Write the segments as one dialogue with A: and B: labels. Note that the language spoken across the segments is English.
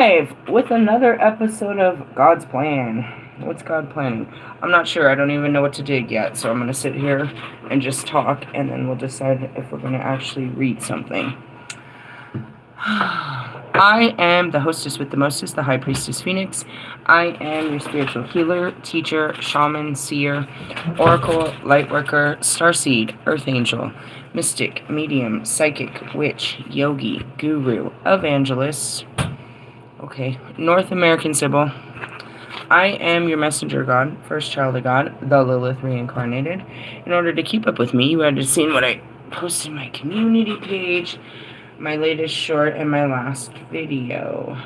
A: Live with another episode of God's Plan. What's God planning? I'm not sure. I don't even know what to dig yet. So I'm going to sit here and just talk, and then we'll decide if we're going to actually read something. I am the hostess with the mostest, the High Priestess Phoenix. I am your spiritual healer, teacher, shaman, seer, oracle, lightworker, starseed, earth angel, mystic, medium, psychic, witch, yogi, guru, evangelist. Okay, North American Sybil. I am your messenger god, first child of God, the Lilith reincarnated. In order to keep up with me, you had to see what I posted my community page, my latest short, and my last video.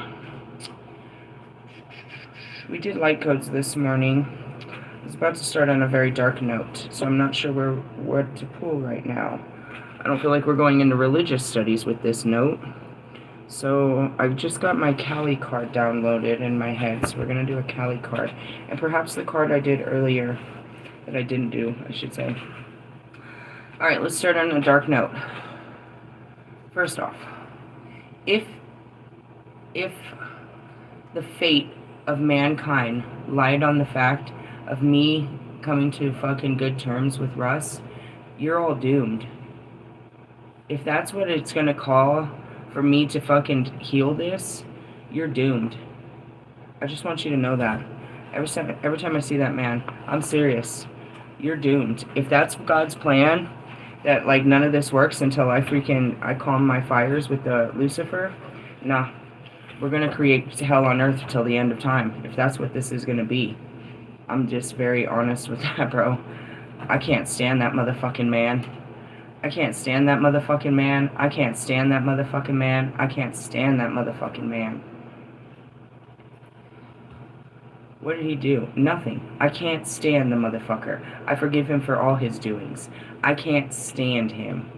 A: We did light codes this morning. I was about to start on a very dark note, so I'm not sure where to pull right now. I don't feel like we're going into religious studies with this note. So I've just got my Kali card downloaded in my head, so we're going to do a Kali card. And perhaps the card I did earlier, that I didn't do, I should say. Alright, let's start on a dark note. First off, if the fate of mankind lied on the fact of me coming to fucking good terms with Russ, you're all doomed. If that's what it's going to call for me to fucking heal this, you're doomed. I just want you to know that. Every time I see that man, I'm serious. You're doomed. If that's God's plan, that like none of this works until I calm my fires with the Lucifer, nah. We're gonna create hell on earth till the end of time. If that's what this is gonna be. I'm just very honest with that, bro. I can't stand that motherfucking man. I can't stand that motherfucking man. I can't stand that motherfucking man. I can't stand that motherfucking man. What did he do? Nothing. I can't stand the motherfucker. I forgive him for all his doings. I can't stand him.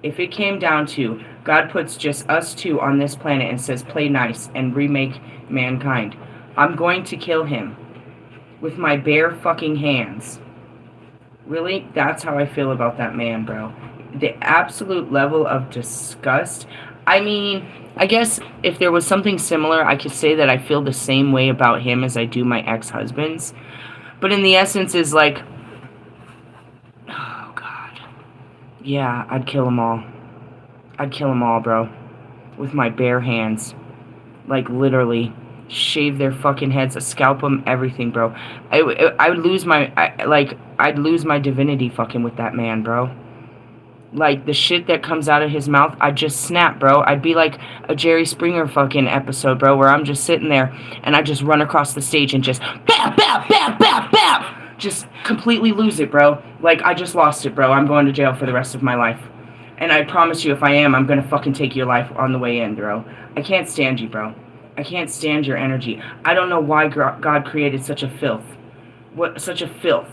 A: If it came down to God puts just us two on this planet and says play nice and remake mankind, I'm going to kill him with my bare fucking hands. Really? That's how I feel about that man, bro. The absolute level of disgust. I mean, I guess if there was something similar, I could say that I feel the same way about him as I do my ex-husbands. But in the essence is like, oh, God. Yeah, I'd kill them all. I'd kill them all, bro. With my bare hands. Like, literally. Shave their fucking heads, scalp them, everything, bro. I would lose I'd lose my divinity fucking with that man, bro. Like, the shit that comes out of his mouth, I'd just snap, bro. I'd be like a Jerry Springer fucking episode, bro, where I'm just sitting there and I just run across the stage and just bam, bam, bam, bam, bam. Just completely lose it, bro. Like, I just lost it, bro. I'm going to jail for the rest of my life. And I promise you, if I am, I'm gonna fucking take your life on the way in, bro. I can't stand you, bro. I can't stand your energy. I don't know why God created such a filth. Such a filth.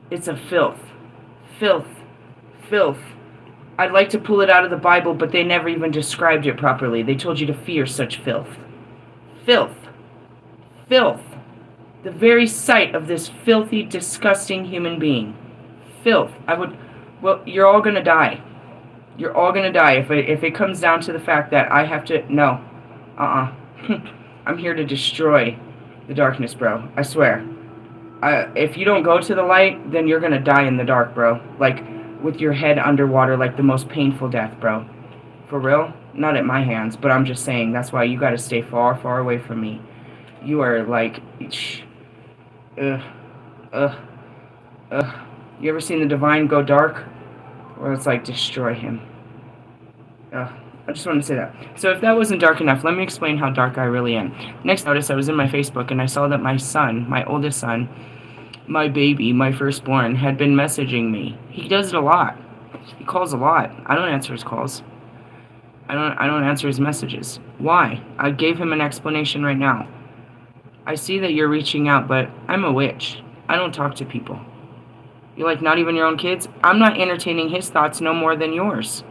A: It's a filth. Filth. Filth. I'd like to pull it out of the Bible, but they never even described it properly. They told you to fear such filth. Filth. Filth. The very sight of this filthy, disgusting human being. Filth. Well, you're all gonna die. You're all gonna die if it comes down to the fact that I have to, no. I'm here to destroy the darkness, bro. I swear. If you don't go to the light, then you're gonna die in the dark, bro. Like, with your head underwater, like the most painful death, bro. For real? Not at my hands, but I'm just saying, that's why you gotta stay far, far away from me. You are like, You ever seen The Divine go dark? Where it's like, destroy him. I just wanted to say that. So if that wasn't dark enough, let me explain how dark I really am. Next notice, I was in my Facebook and I saw that my son, my oldest son, my baby, my firstborn, had been messaging me. He does it a lot. He calls a lot. I don't answer his calls. I don't answer his messages. Why? I gave him an explanation right now. I see that you're reaching out, but I'm a witch. I don't talk to people. You're like, not even your own kids? I'm not entertaining his thoughts no more than yours.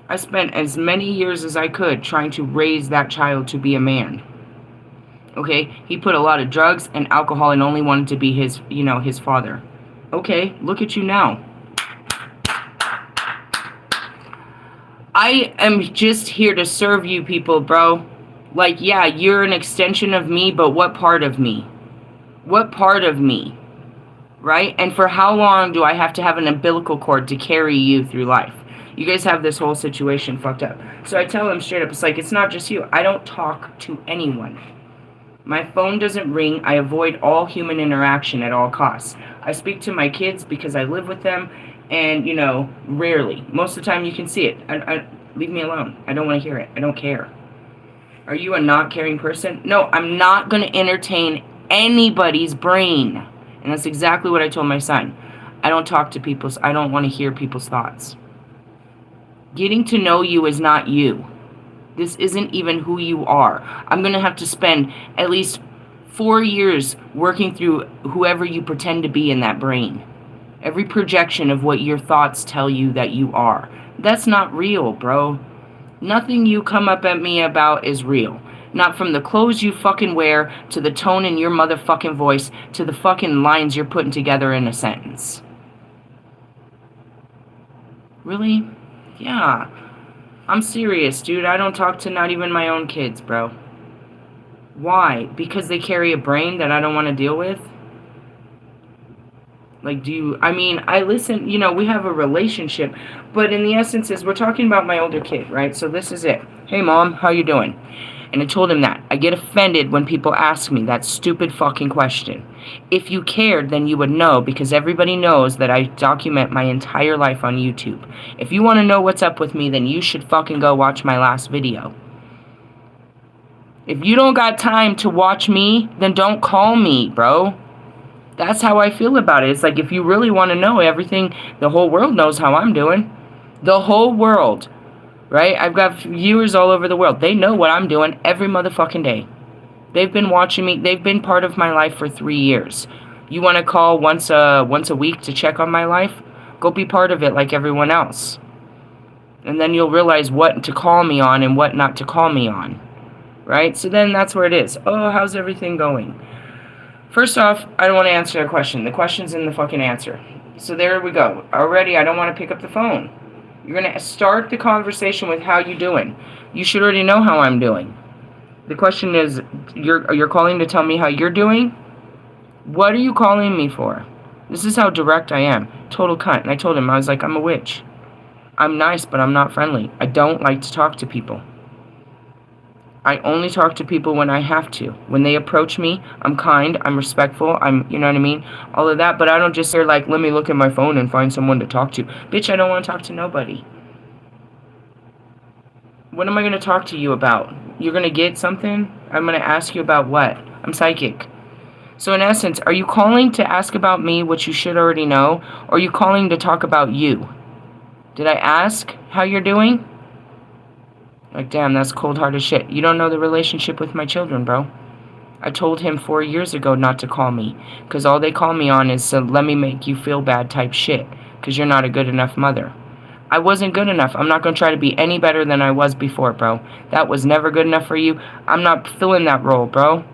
A: I spent as many years as I could trying to raise that child to be a man. Okay? He put a lot of drugs and alcohol and only wanted to be his father. Okay, look at you now. I am just here to serve you people, bro. Like, yeah, you're an extension of me, but what part of me? What part of me? Right? And for how long do I have to have an umbilical cord to carry you through life? You guys have this whole situation fucked up. So I tell him straight up, it's like, it's not just you. I don't talk to anyone. My phone doesn't ring. I avoid all human interaction at all costs. I speak to my kids because I live with them, and, rarely. Most of the time you can see it. Leave me alone. I don't want to hear it. I don't care. Are you a not caring person? No, I'm not going to entertain anybody's brain. And that's exactly what I told my son. I don't talk to people. I don't want to hear people's thoughts. Getting to know you is not you. This isn't even who you are. I'm going to have to spend at least 4 years working through whoever you pretend to be in that brain. Every projection of what your thoughts tell you that you are. That's not real, bro. Nothing you come up at me about is real. Not from the clothes you fucking wear, to the tone in your motherfucking voice, to the fucking lines you're putting together in a sentence. Really? Yeah. I'm serious, dude. I don't talk to not even my own kids, bro. Why? Because they carry a brain that I don't want to deal with? Like, I listen, we have a relationship, but in the essence is, we're talking about my older kid, right? So this is it. Hey, Mom, how you doing? And I told him that. I get offended when people ask me that stupid fucking question. If you cared, then you would know, because everybody knows that I document my entire life on YouTube. If you want to know what's up with me, then you should fucking go watch my last video. If you don't got time to watch me, then don't call me, bro. That's how I feel about it. It's like, if you really want to know everything, the whole world knows how I'm doing. The whole world. Right? I've got viewers all over the world. They know what I'm doing every motherfucking day. They've been watching me. They've been part of my life for 3 years. You want to call once a week to check on my life? Go be part of it like everyone else. And then you'll realize what to call me on and what not to call me on. Right? So then that's where it is. Oh, how's everything going? First off, I don't want to answer a question. The question's in the fucking answer. So there we go. Already, I don't want to pick up the phone. You're going to start the conversation with how you doing. You should already know how I'm doing. The question is, you're calling to tell me how you're doing? What are you calling me for? This is how direct I am. Total cunt. And I told him, I was like, I'm a witch. I'm nice, but I'm not friendly. I don't like to talk to people. I only talk to people when I have to. When they approach me, I'm kind, I'm respectful, you know what I mean? All of that, but I don't just say, like, let me look at my phone and find someone to talk to. Bitch, I don't want to talk to nobody. What am I going to talk to you about? You're going to get something? I'm going to ask you about what? I'm psychic. So in essence, are you calling to ask about me, which you should already know, or are you calling to talk about you? Did I ask how you're doing? Like, damn, that's cold-hearted shit. You don't know the relationship with my children, bro. I told him 4 years ago not to call me, because all they call me on is let me make you feel bad type shit, because you're not a good enough mother. I wasn't good enough. I'm not going to try to be any better than I was before, bro. That was never good enough for you. I'm not filling that role, bro.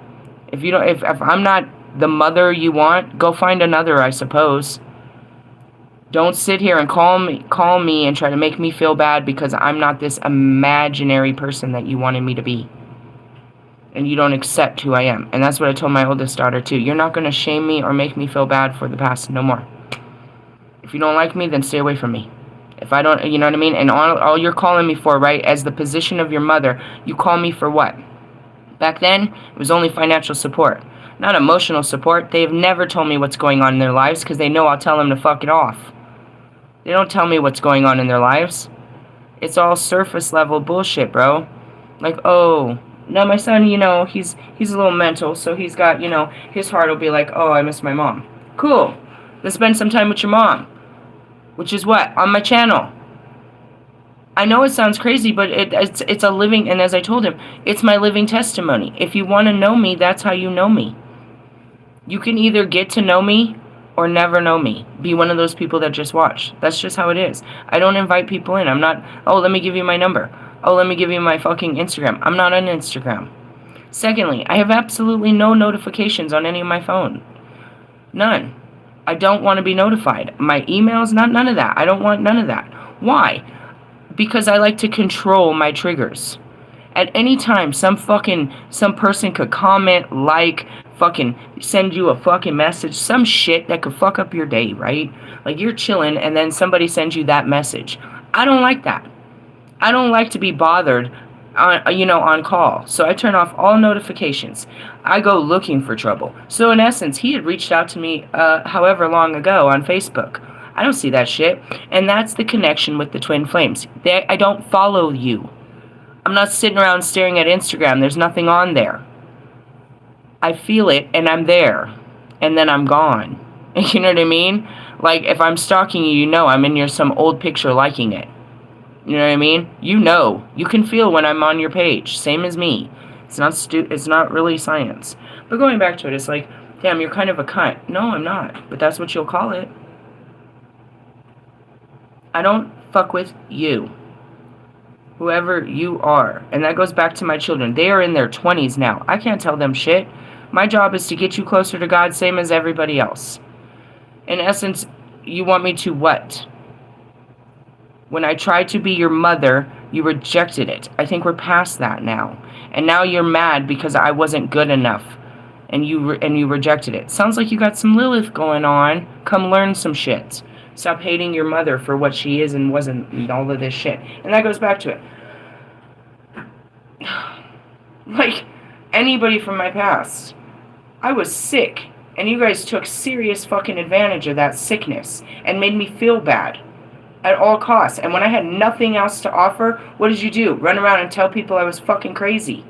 A: If I'm not the mother you want, go find another, I suppose. Don't sit here and call me and try to make me feel bad because I'm not this imaginary person that you wanted me to be. And you don't accept who I am. And that's what I told my oldest daughter too. You're not going to shame me or make me feel bad for the past no more. If you don't like me, then stay away from me. If I don't, you know what I mean? And all you're calling me for, right, as the position of your mother, you call me for what? Back then, it was only financial support. Not emotional support. They've never told me what's going on in their lives because they know I'll tell them to fuck it off. They don't tell me what's going on in their lives. It's all surface level bullshit, bro. Like, oh, now my son, he's a little mental, so he's got, his heart will be like, oh, I miss my mom. Cool. Then spend some time with your mom. Which is what? On my channel. I know it sounds crazy, but it's a living, and as I told him, it's my living testimony. If you want to know me, that's how you know me. You can either get to know me or never know me. Be one of those people that just watch. That's just how it is. I don't invite people in. I'm not, oh, let me give you my number. Oh, let me give you my fucking Instagram. I'm not on Instagram. Secondly, I have absolutely no notifications on any of my phone. None. I don't want to be notified. My emails, none of that. I don't want none of that. Why? Because I like to control my triggers. At any time, some person could comment, like, fucking send you a fucking message, some shit that could fuck up your day, right? Like, you're chilling and then somebody sends you that message. I don't like that. I don't like to be bothered on call. So I turn off all notifications. I go looking for trouble. So in essence, he had reached out to me however long ago on Facebook. I don't see that shit. And that's the connection with the twin flames. I don't follow you. I'm not sitting around staring at Instagram. There's nothing on there. I feel it and I'm there. And then I'm gone. You know what I mean? Like, if I'm stalking you, you know I'm in some old picture liking it. You know what I mean? You know. You can feel when I'm on your page. Same as me. It's not really science. But going back to it, it's like, damn, you're kind of a cunt. No, I'm not. But that's what you'll call it. I don't fuck with you. Whoever you are. And that goes back to my children. They are in their 20s now. I can't tell them shit. My job is to get you closer to God, same as everybody else. In essence, you want me to what? When I tried to be your mother, you rejected it. I think we're past that now. And now you're mad because I wasn't good enough. And you rejected it. Sounds like you got some Lilith going on. Come learn some shit. Stop hating your mother for what she is and wasn't, and all of this shit. And that goes back to it. Like, anybody from my past. I was sick. And you guys took serious fucking advantage of that sickness. And made me feel bad. At all costs. And when I had nothing else to offer, what did you do? Run around and tell people I was fucking crazy.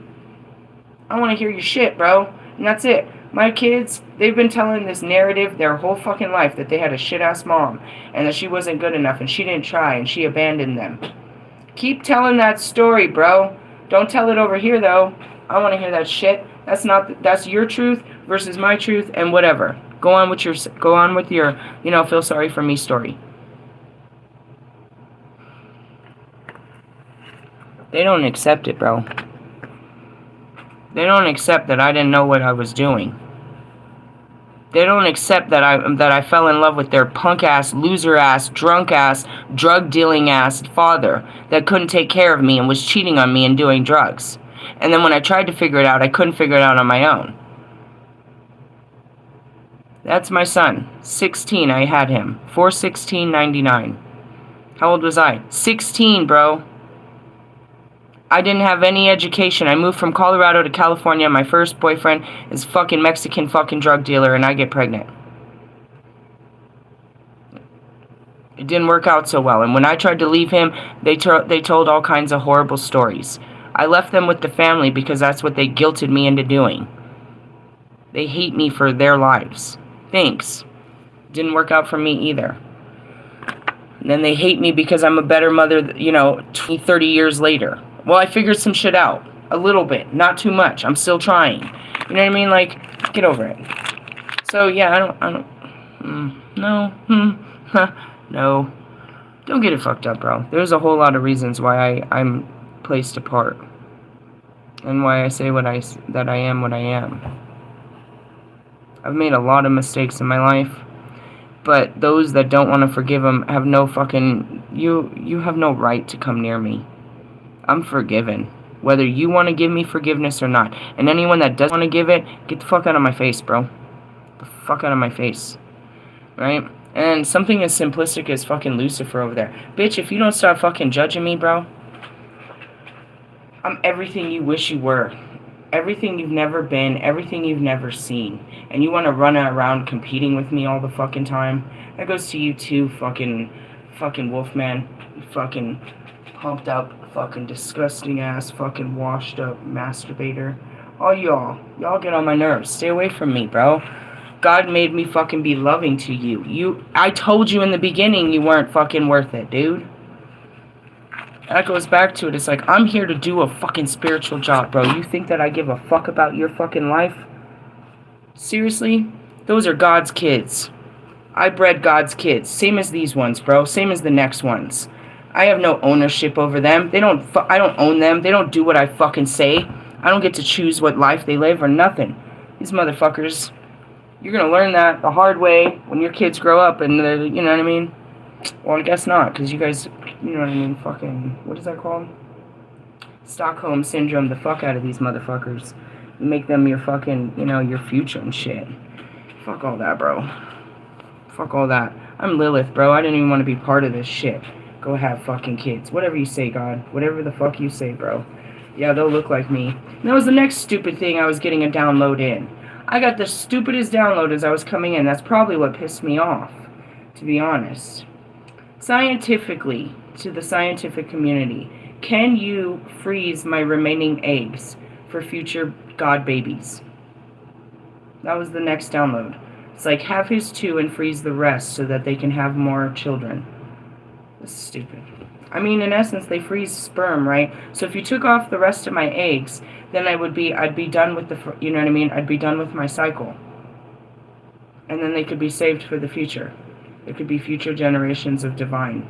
A: I want to hear your shit, bro. And that's it. My kids, they've been telling this narrative their whole fucking life that they had a shit-ass mom. And that she wasn't good enough. And she didn't try. And she abandoned them. Keep telling that story, bro. Don't tell it over here, though. I want to hear that shit. That's your truth versus my truth and whatever. Go on with your, feel sorry for me story. They don't accept it, bro. They don't accept that I didn't know what I was doing. They don't accept that I fell in love with their punk-ass, loser-ass, drunk-ass, drug-dealing-ass father that couldn't take care of me and was cheating on me and doing drugs. And then when I tried to figure it out, I couldn't figure it out on my own. That's my son. 16, I had him. 4/16/99. How old was I? 16, bro. I didn't have any education. I moved from Colorado to California. My first boyfriend is fucking Mexican fucking drug dealer and I get pregnant. It didn't work out so well. And when I tried to leave him, they told all kinds of horrible stories. I left them with the family because that's what they guilted me into doing. They hate me for their lives. Thanks. Didn't work out for me either. And then they hate me because I'm a better mother, 20, 30 years later. Well, I figured some shit out. A little bit. Not too much. I'm still trying. You know what I mean? Like, get over it. So, yeah, no. Don't get it fucked up, bro. There's a whole lot of reasons why I'm placed apart. And why I say that I am what I am. I've made a lot of mistakes in my life. But those that don't want to forgive them have no fucking... You have no right to come near me. I'm forgiven. Whether you want to give me forgiveness or not. And anyone that doesn't want to give it, get the fuck out of my face, bro. The fuck out of my face. Right? And something as simplistic as fucking Lucifer over there. Bitch, if you don't stop fucking judging me, bro, I'm everything you wish you were. Everything you've never been. Everything you've never seen. And you want to run around competing with me all the fucking time? That goes to you too, fucking Wolfman. You fucking pumped up, fucking disgusting ass, fucking washed up masturbator. All y'all get on my nerves. Stay away from me, bro. God made me fucking be loving to you. I told you in the beginning you weren't fucking worth it, dude. That goes back to it. It's like, I'm here to do a fucking spiritual job, bro. You think that I give a fuck about your fucking life? Seriously? Those are God's kids. I bred God's kids. Same as these ones, bro. Same as the next ones. I have no ownership over them. I don't own them. They don't do what I fucking say. I don't get to choose what life they live or nothing. These motherfuckers, you're gonna learn that the hard way when your kids grow up and they're, you know what I mean? Well, I guess not, because you guys, you know what I mean, fucking, what is that called? Stockholm Syndrome the fuck out of these motherfuckers. Make them your fucking, your future and shit. Fuck all that, bro. Fuck all that. I'm Lilith, bro. I didn't even want to be part of this shit. Go have fucking kids. Whatever you say, God. Whatever the fuck you say, bro. Yeah, they'll look like me. And that was the next stupid thing I was getting a download in. I got the stupidest download as I was coming in. That's probably what pissed me off, to be honest. Scientifically, to the scientific community, can you freeze my remaining eggs for future god babies? That was the next download. It's like, have his 2 and freeze the rest so that they can have more children. This is stupid. I mean, in essence, they freeze sperm, right? So if you took off the rest of my eggs, then I'd be done with you know what I mean? I'd be done with my cycle. And then they could be saved for the future. It could be future generations of divine.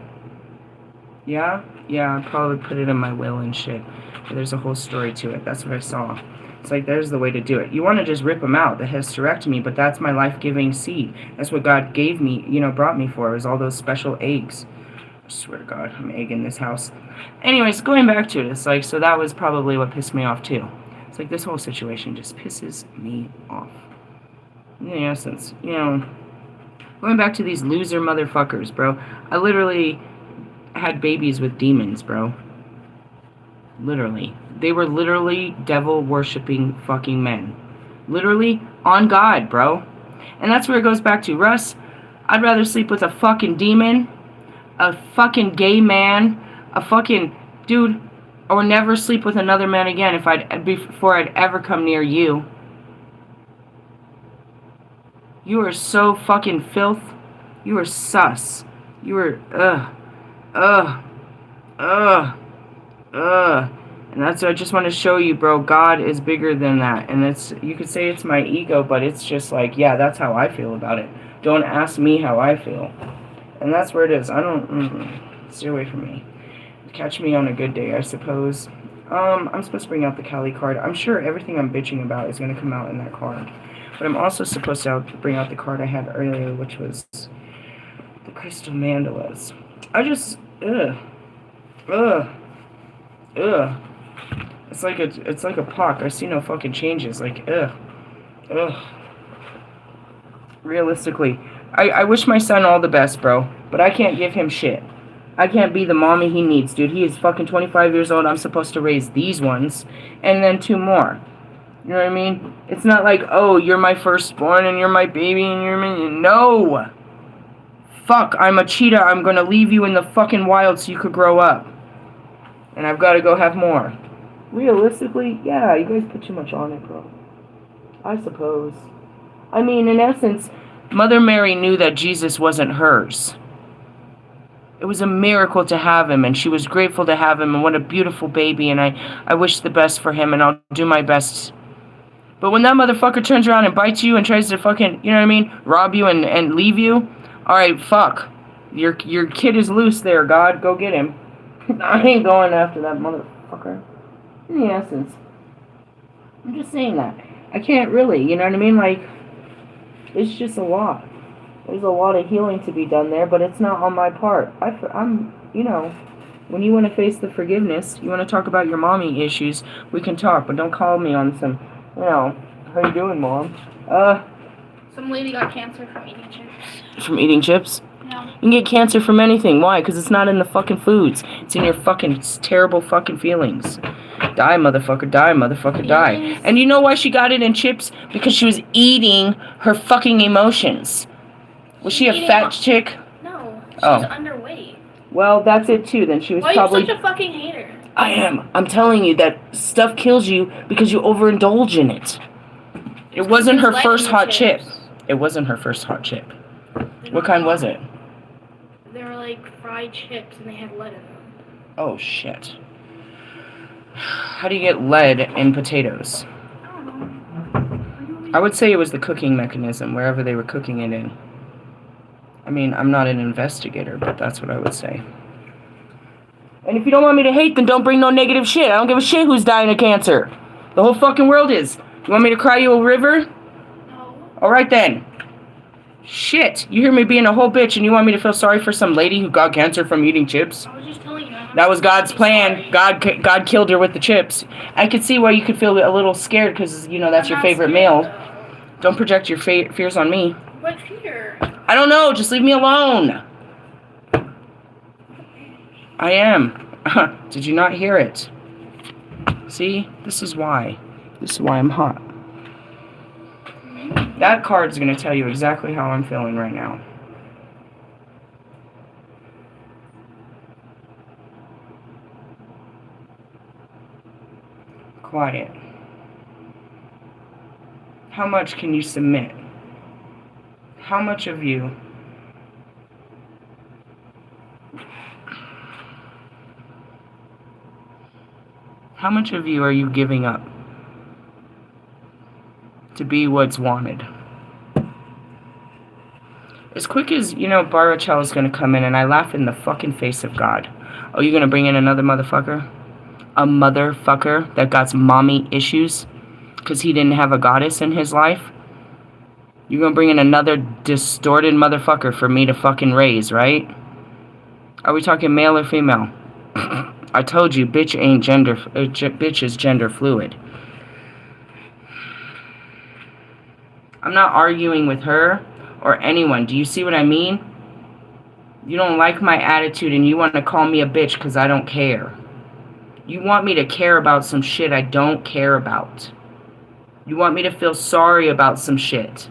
A: Yeah? Yeah, I'd probably put it in my will and shit. But there's a whole story to it. That's what I saw. It's like, there's the way to do it. You want to just rip them out, the hysterectomy, but that's my life-giving seed. That's what God gave me, brought me for, is all those special eggs. I swear to God, I'm egging this house. Anyways, going back to it, it's like, so that was probably what pissed me off too. It's like, this whole situation just pisses me off. In essence, going back to these loser motherfuckers, bro. I literally had babies with demons, bro. Literally. They were literally devil-worshipping fucking men. Literally on God, bro. And that's where it goes back to, Russ, I'd rather sleep with a fucking demon, a fucking gay man, a fucking dude, or never sleep with another man again before I'd ever come near you. You are so fucking filth. You are sus. You are, And that's what I just want to show you, bro. God is bigger than that. And you could say it's my ego, but it's just like, yeah, that's how I feel about it. Don't ask me how I feel. And that's where it is. I don't, stay away from me. Catch me on a good day, I suppose. I'm supposed to bring out the Kali card. I'm sure everything I'm bitching about is going to come out in that card. But I'm also supposed to bring out the card I had earlier, which was the crystal mandalas. I just, It's like a pock. I see no fucking changes. Like, Realistically, I wish my son all the best, bro. But I can't give him shit. I can't be the mommy he needs, dude. He is fucking 25 years old. I'm supposed to raise these ones. And then 2 more. You know what I mean? It's not like, oh, you're my firstborn and you're my baby and you're my... No! Fuck, I'm a cheetah. I'm gonna leave you in the fucking wild so you could grow up. And I've got to go have more. Realistically, yeah, you guys put too much on it, bro. I suppose. I mean, in essence, Mother Mary knew that Jesus wasn't hers. It was a miracle to have him, and she was grateful to have him, and what a beautiful baby, and I wish the best for him, and I'll do my best. But when that motherfucker turns around and bites you and tries to fucking, you know what I mean, rob you and leave you, alright, fuck. Your kid is loose there, God. Go get him. I ain't going after that motherfucker. In the essence. I'm just saying that. I can't really, you know what I mean? Like, it's just a lot. There's a lot of healing to be done there, but it's not on my part. I'm, when you want to face the forgiveness, you want to talk about your mommy issues, we can talk, but don't call me on some, how you doing, Mom?
B: Some lady got cancer from eating chips.
A: From eating chips?
B: No.
A: You can get cancer from anything. Why? Because it's not in the fucking foods. It's in your fucking terrible fucking feelings. Die, motherfucker, die, motherfucker, die. And you know why she got it in chips? Because she was eating her fucking emotions. Was she a fat chick?
B: No. She was underweight.
A: Well, that's it too. Then she was
B: Why
A: probably...
B: are you such a fucking hater?
A: I am. I'm telling you that stuff kills you because you overindulge in it. It wasn't her first hot chip. It wasn't her first hot chip. What kind was it?
B: They were like fried chips and they had lead in them.
A: Oh, shit. How do you get lead in potatoes?
B: I don't know.
A: I would say it was the cooking mechanism, wherever they were cooking it in. I mean, I'm not an investigator, but that's what I would say. And if you don't want me to hate, then don't bring no negative shit. I don't give a shit who's dying of cancer. The whole fucking world is. You want me to cry you a river?
B: No.
A: Alright then. Shit. You hear me being a whole bitch and you want me to feel sorry for some lady who got cancer from eating chips?
B: I was just telling you.
A: That was God's plan. God killed her with the chips. I could see why you could feel a little scared because, you know, that's your favorite meal. Don't project your fears on me.
B: What fear?
A: I don't know. Just leave me alone. I am. Did you not hear it? See? This is why. This is why I'm hot. That card's going to tell you exactly how I'm feeling right now. Quiet. How much can you submit? How much of you are you giving up to be what's wanted? As quick as, you know, Barachel is going to come in and I laugh in the fucking face of God. Oh, you're going to bring in another motherfucker? A motherfucker that got some mommy issues because he didn't have a goddess in his life? You're going to bring in another distorted motherfucker for me to fucking raise, right? Are we talking male or female? I told you, bitch is gender fluid. I'm not arguing with her or anyone. Do you see what I mean? You don't like my attitude and you want to call me a bitch because I don't care. You want me to care about some shit I don't care about. You want me to feel sorry about some shit.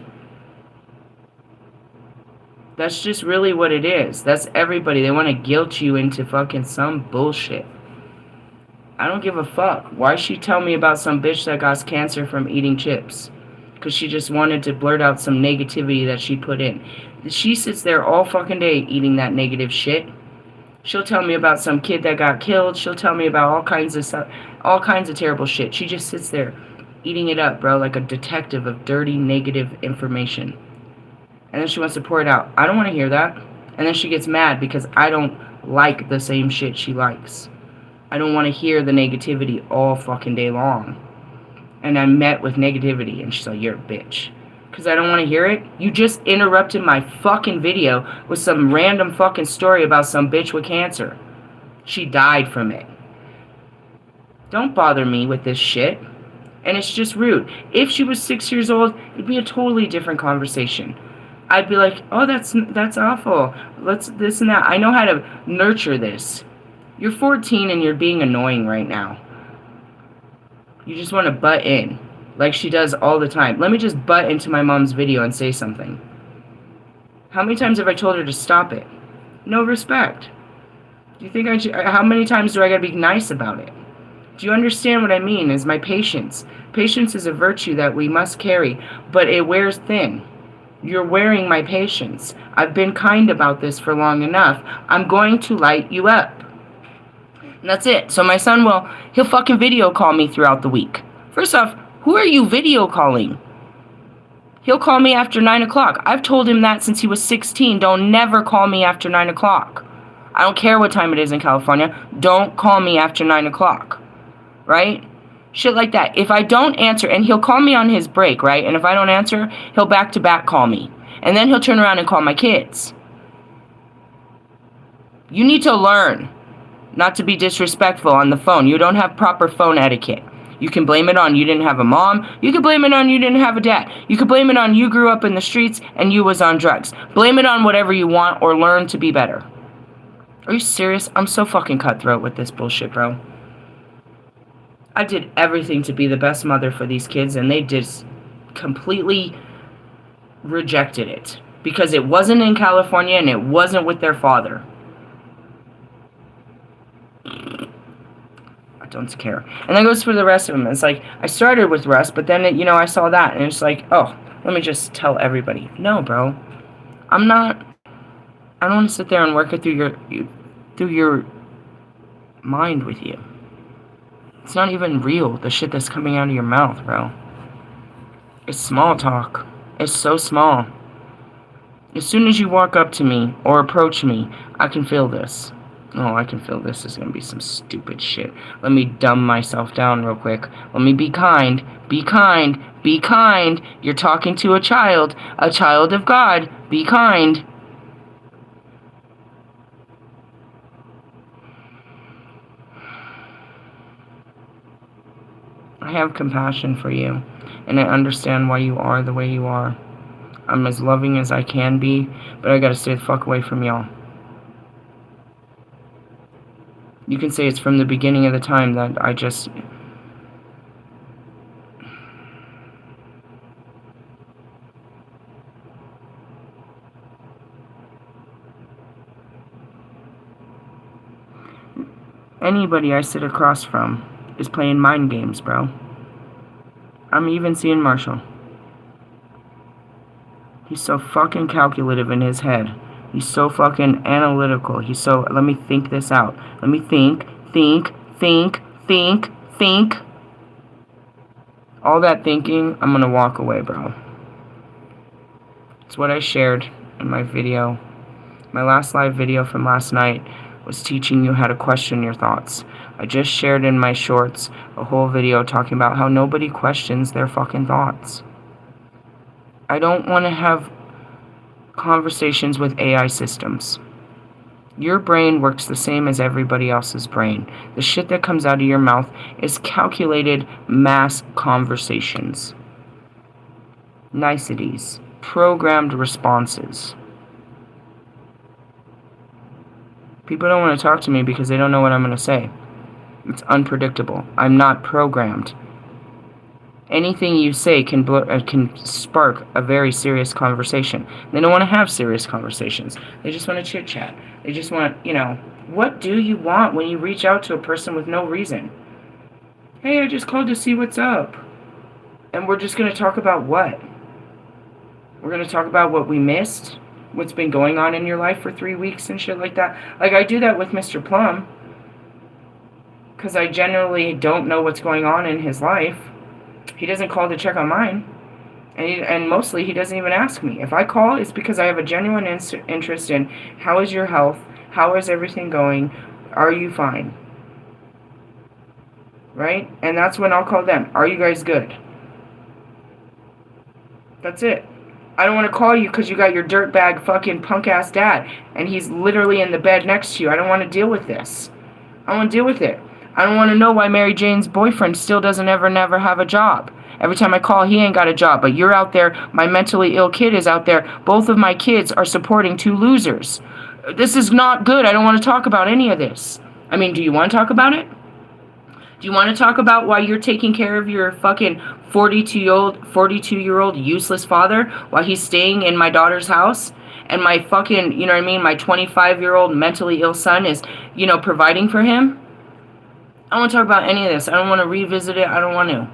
A: That's just really what it is. That's everybody. They want to guilt you into fucking some bullshit. I don't give a fuck. Why she tell me about some bitch that got cancer from eating chips? Because she just wanted to blurt out some negativity that she put in. She sits there all fucking day eating that negative shit. She'll tell me about some kid that got killed. She'll tell me about all kinds of stuff, all kinds of terrible shit. She just sits there eating it up, bro, like a detective of dirty, negative information. And then she wants to pour it out. I don't want to hear that. And then she gets mad because I don't like the same shit she likes. I don't want to hear the negativity all fucking day long. And I'm met with negativity. And she's like, you're a bitch. Because I don't want to hear it. You just interrupted my fucking video with some random fucking story about some bitch with cancer. She died from it. Don't bother me with this shit. And it's just rude. If she was 6 years old, it'd be a totally different conversation. I'd be like, oh, that's awful. Let's this and that. I know how to nurture this. You're 14 and you're being annoying right now. You just want to butt in, like she does all the time. Let me just butt into my mom's video and say something. How many times have I told her to stop it? No respect. Do you think how many times do I gotta be nice about it? Do you understand what I mean? Is my patience. Patience is a virtue that we must carry, but it wears thin. You're wearing my patience. I've been kind about this for long enough. I'm going to light you up. And that's it. So my son he'll fucking video call me throughout the week. First off, who are you video calling? He'll call me after 9 o'clock. I've told him that since he was 16. Don't never call me after 9 o'clock. I don't care what time it is in California. Don't call me after 9 o'clock. Right? Shit like that. If I don't answer, and he'll call me on his break, right? And if I don't answer, he'll back-to-back call me. And then he'll turn around and call my kids. You need to learn not to be disrespectful on the phone. You don't have proper phone etiquette. You can blame it on you didn't have a mom. You can blame it on you didn't have a dad. You can blame it on you grew up in the streets and you was on drugs. Blame it on whatever you want or learn to be better. Are you serious? I'm so fucking cutthroat with this bullshit, bro. I did everything to be the best mother for these kids, and they just completely rejected it. Because it wasn't in California, and it wasn't with their father. I don't care. And that goes for the rest of them. It's like, I started with Russ, but then, I saw that, and it's like, oh, let me just tell everybody. No, bro. I don't want to sit there and work it through your mind with you. It's not even real, the shit that's coming out of your mouth, bro. It's small talk. It's so small. As soon as you walk up to me or approach me, I can feel this. Oh, I can feel this is going to be some stupid shit. Let me dumb myself down real quick. Let me be kind. Be kind. Be kind. You're talking to a child of God. Be kind. I have compassion for you, and I understand why you are the way you are. I'm as loving as I can be, but I gotta stay the fuck away from y'all. You can say it's from the beginning of the time that I just... Anybody I sit across from is playing mind games, bro. I'm even seeing Marshall. He's so fucking calculative in his head. He's so fucking analytical. He's so... Let me think this out. Let me think. All that thinking, I'm gonna walk away, bro. It's what I shared in my video. My last live video from last night was teaching you how to question your thoughts. I just shared in my shorts a whole video talking about how nobody questions their fucking thoughts. I don't want to have conversations with AI systems. Your brain works the same as everybody else's brain. The shit that comes out of your mouth is calculated mass conversations. Niceties. Programmed responses. People don't want to talk to me because they don't know what I'm going to say. It's unpredictable. I'm not programmed. Anything you say can spark a very serious conversation. They don't want to have serious conversations. They just want to chit-chat. They just want, what do you want when you reach out to a person with no reason? Hey, I just called to see what's up. And we're just going to talk about what? We're going to talk about what we missed? What's been going on in your life for 3 weeks and shit like that. Like, I do that with Mr. Plum. Because I generally don't know what's going on in his life. He doesn't call to check on mine. And mostly, he doesn't even ask me. If I call, it's because I have a genuine interest in how is your health? How is everything going? Are you fine? Right? And that's when I'll call them. Are you guys good? That's it. I don't want to call you because you got your dirtbag fucking punk-ass dad, and he's literally in the bed next to you. I don't want to deal with this. I don't want to deal with it. I don't want to know why Mary Jane's boyfriend still doesn't never have a job. Every time I call, he ain't got a job, but you're out there, my mentally ill kid is out there. Both of my kids are supporting 2 losers. This is not good. I don't want to talk about any of this. I mean, do you want to talk about it? Do you want to talk about why you're taking care of your fucking 42-year-old useless father while he's staying in my daughter's house? And my fucking, my 25-year-old mentally ill son is, providing for him? I don't want to talk about any of this. I don't want to revisit it. I don't want to.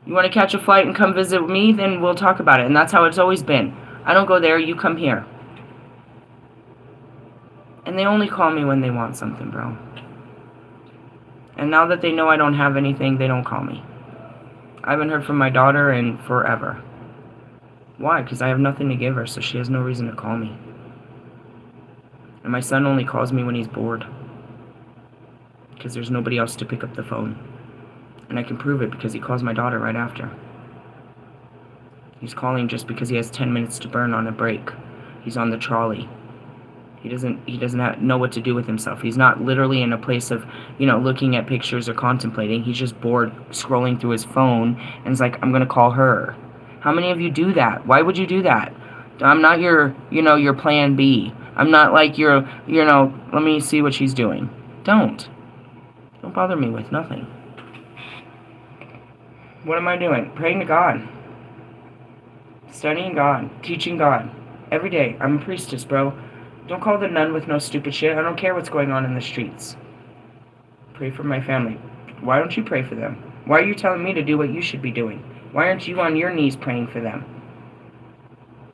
A: You want to catch a flight and come visit me? Then we'll talk about it. And that's how it's always been. I don't go there. You come here. And they only call me when they want something, bro. And now that they know I don't have anything, they don't call me. I haven't heard from my daughter in forever. Why? Because I have nothing to give her, so she has no reason to call me. And my son only calls me when he's bored. Because there's nobody else to pick up the phone. And I can prove it because he calls my daughter right after. He's calling just because he has 10 minutes to burn on a break. He's on the trolley. He doesn't know what to do with himself. He's not literally in a place of, looking at pictures or contemplating. He's just bored scrolling through his phone and is like, I'm going to call her. How many of you do that? Why would you do that? I'm not your plan B. I'm not like your, let me see what she's doing. Don't bother me with nothing. What am I doing? Praying to God. Studying God. Teaching God. Every day. I'm a priestess, bro. Don't call the nun with no stupid shit. I don't care what's going on in the streets. Pray for my family. Why don't you pray for them? Why are you telling me to do what you should be doing? Why aren't you on your knees praying for them?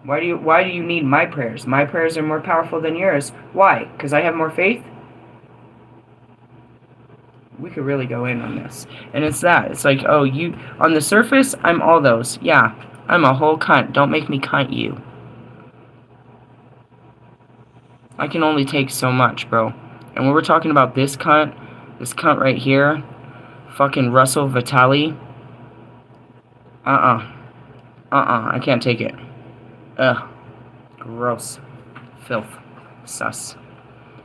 A: Why do you need my prayers? My prayers are more powerful than yours. Why? Because I have more faith? We could really go in on this. And it's that. It's like, oh, you, on the surface, I'm all those. Yeah, I'm a whole cunt. Don't make me cunt you. I can only take so much, bro. And when we're talking about this cunt right here, fucking Russell Vitale, I can't take it. Ugh. Gross. Filth. Sus.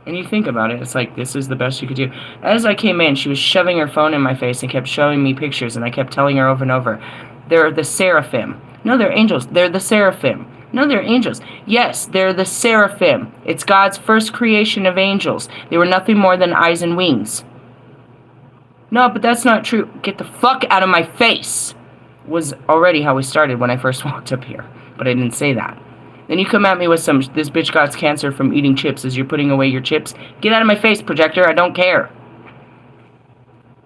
A: And you think about it, it's like, this is the best you could do. As I came in, she was shoving her phone in my face and kept showing me pictures, and I kept telling her over and over, they're the seraphim. No, they're angels. They're the seraphim. No, they're angels. Yes, they're the seraphim. It's God's first creation of angels. They were nothing more than eyes and wings. No, but that's not true. Get the fuck out of my face, was already how we started when I first walked up here. But I didn't say that. Then you come at me with some, this bitch got cancer from eating chips as you're putting away your chips. Get out of my face, projector. I don't care.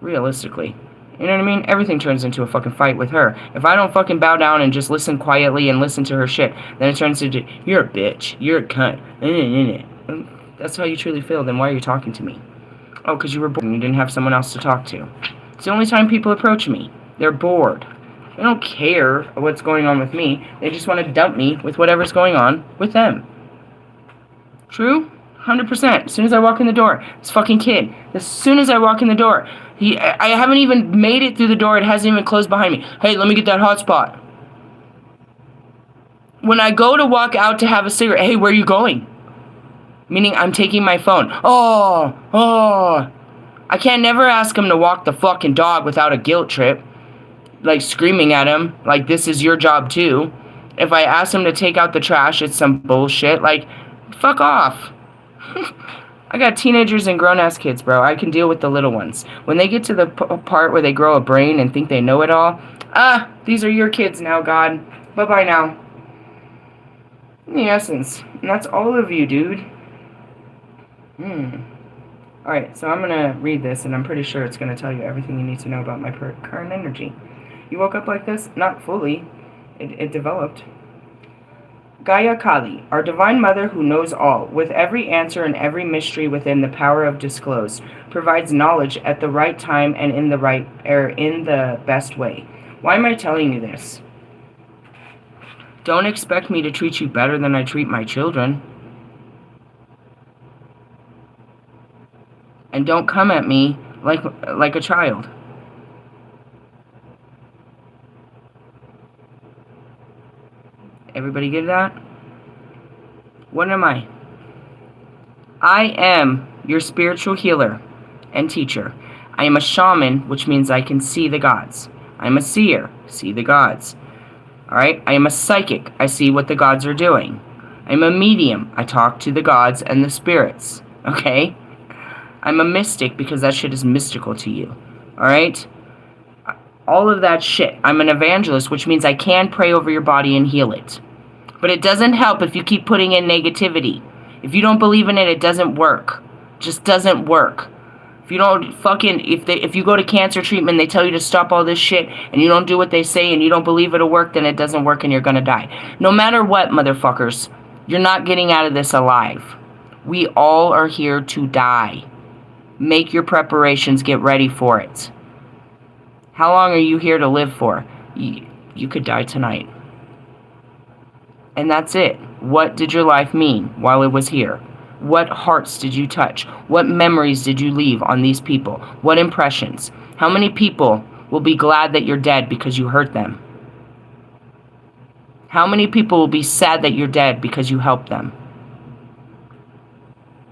A: Realistically. You know what I mean? Everything turns into a fucking fight with her. If I don't fucking bow down and just listen quietly and listen to her shit, then it turns into, you're a bitch. You're a cunt. That's how you truly feel. Then why are you talking to me? Oh, because you were bored and you didn't have someone else to talk to. It's the only time people approach me. They're bored. They don't care what's going on with me. They just want to dump me with whatever's going on with them. True? 100%. As soon as I walk in the door, this fucking kid, as soon as I walk in the door, I haven't even made it through the door. It hasn't even closed behind me. Hey, let me get that hotspot. When I go to walk out to have a cigarette, hey, where are you going? Meaning I'm taking my phone. Oh. I can't never ask him to walk the fucking dog without a guilt trip. Like screaming at him, like this is your job too. If I ask him to take out the trash, it's some bullshit. Like, fuck off. I got teenagers and grown-ass kids, bro. I can deal with the little ones. When they get to the part where they grow a brain and think they know it all, these are your kids now, God. Bye-bye now. In the essence. And that's all of you, dude. Alright, so I'm going to read this, and I'm pretty sure it's going to tell you everything you need to know about my current energy. You woke up like this? Not fully. It developed. Gaia Kali, our divine mother who knows all, with every answer and every mystery within the power of disclosed, provides knowledge at the right time and in the best way. Why am I telling you this? Don't expect me to treat you better than I treat my children. And don't come at me like a child. Everybody get that? What am I? I am your spiritual healer and teacher. I am a shaman, which means I can see the gods. I am a seer, see the gods. Alright? I am a psychic. I see what the gods are doing. I am a medium. I talk to the gods and the spirits. Okay? I'm a mystic because that shit is mystical to you. Alright? All of that shit. I'm an evangelist, which means I can pray over your body and heal it. But it doesn't help if you keep putting in negativity. If you don't believe in it, it doesn't work. It just doesn't work. If you don't if you go to cancer treatment, they tell you to stop all this shit, and you don't do what they say, and you don't believe it'll work, then it doesn't work and you're gonna die. No matter what, motherfuckers, you're not getting out of this alive. We all are here to die. Make your preparations, get ready for it. How long are you here to live for? You could die tonight. And that's it. What did your life mean while it was here? What hearts did you touch? What memories did you leave on these people? What impressions? How many people will be glad that you're dead because you hurt them? How many people will be sad that you're dead because you helped them?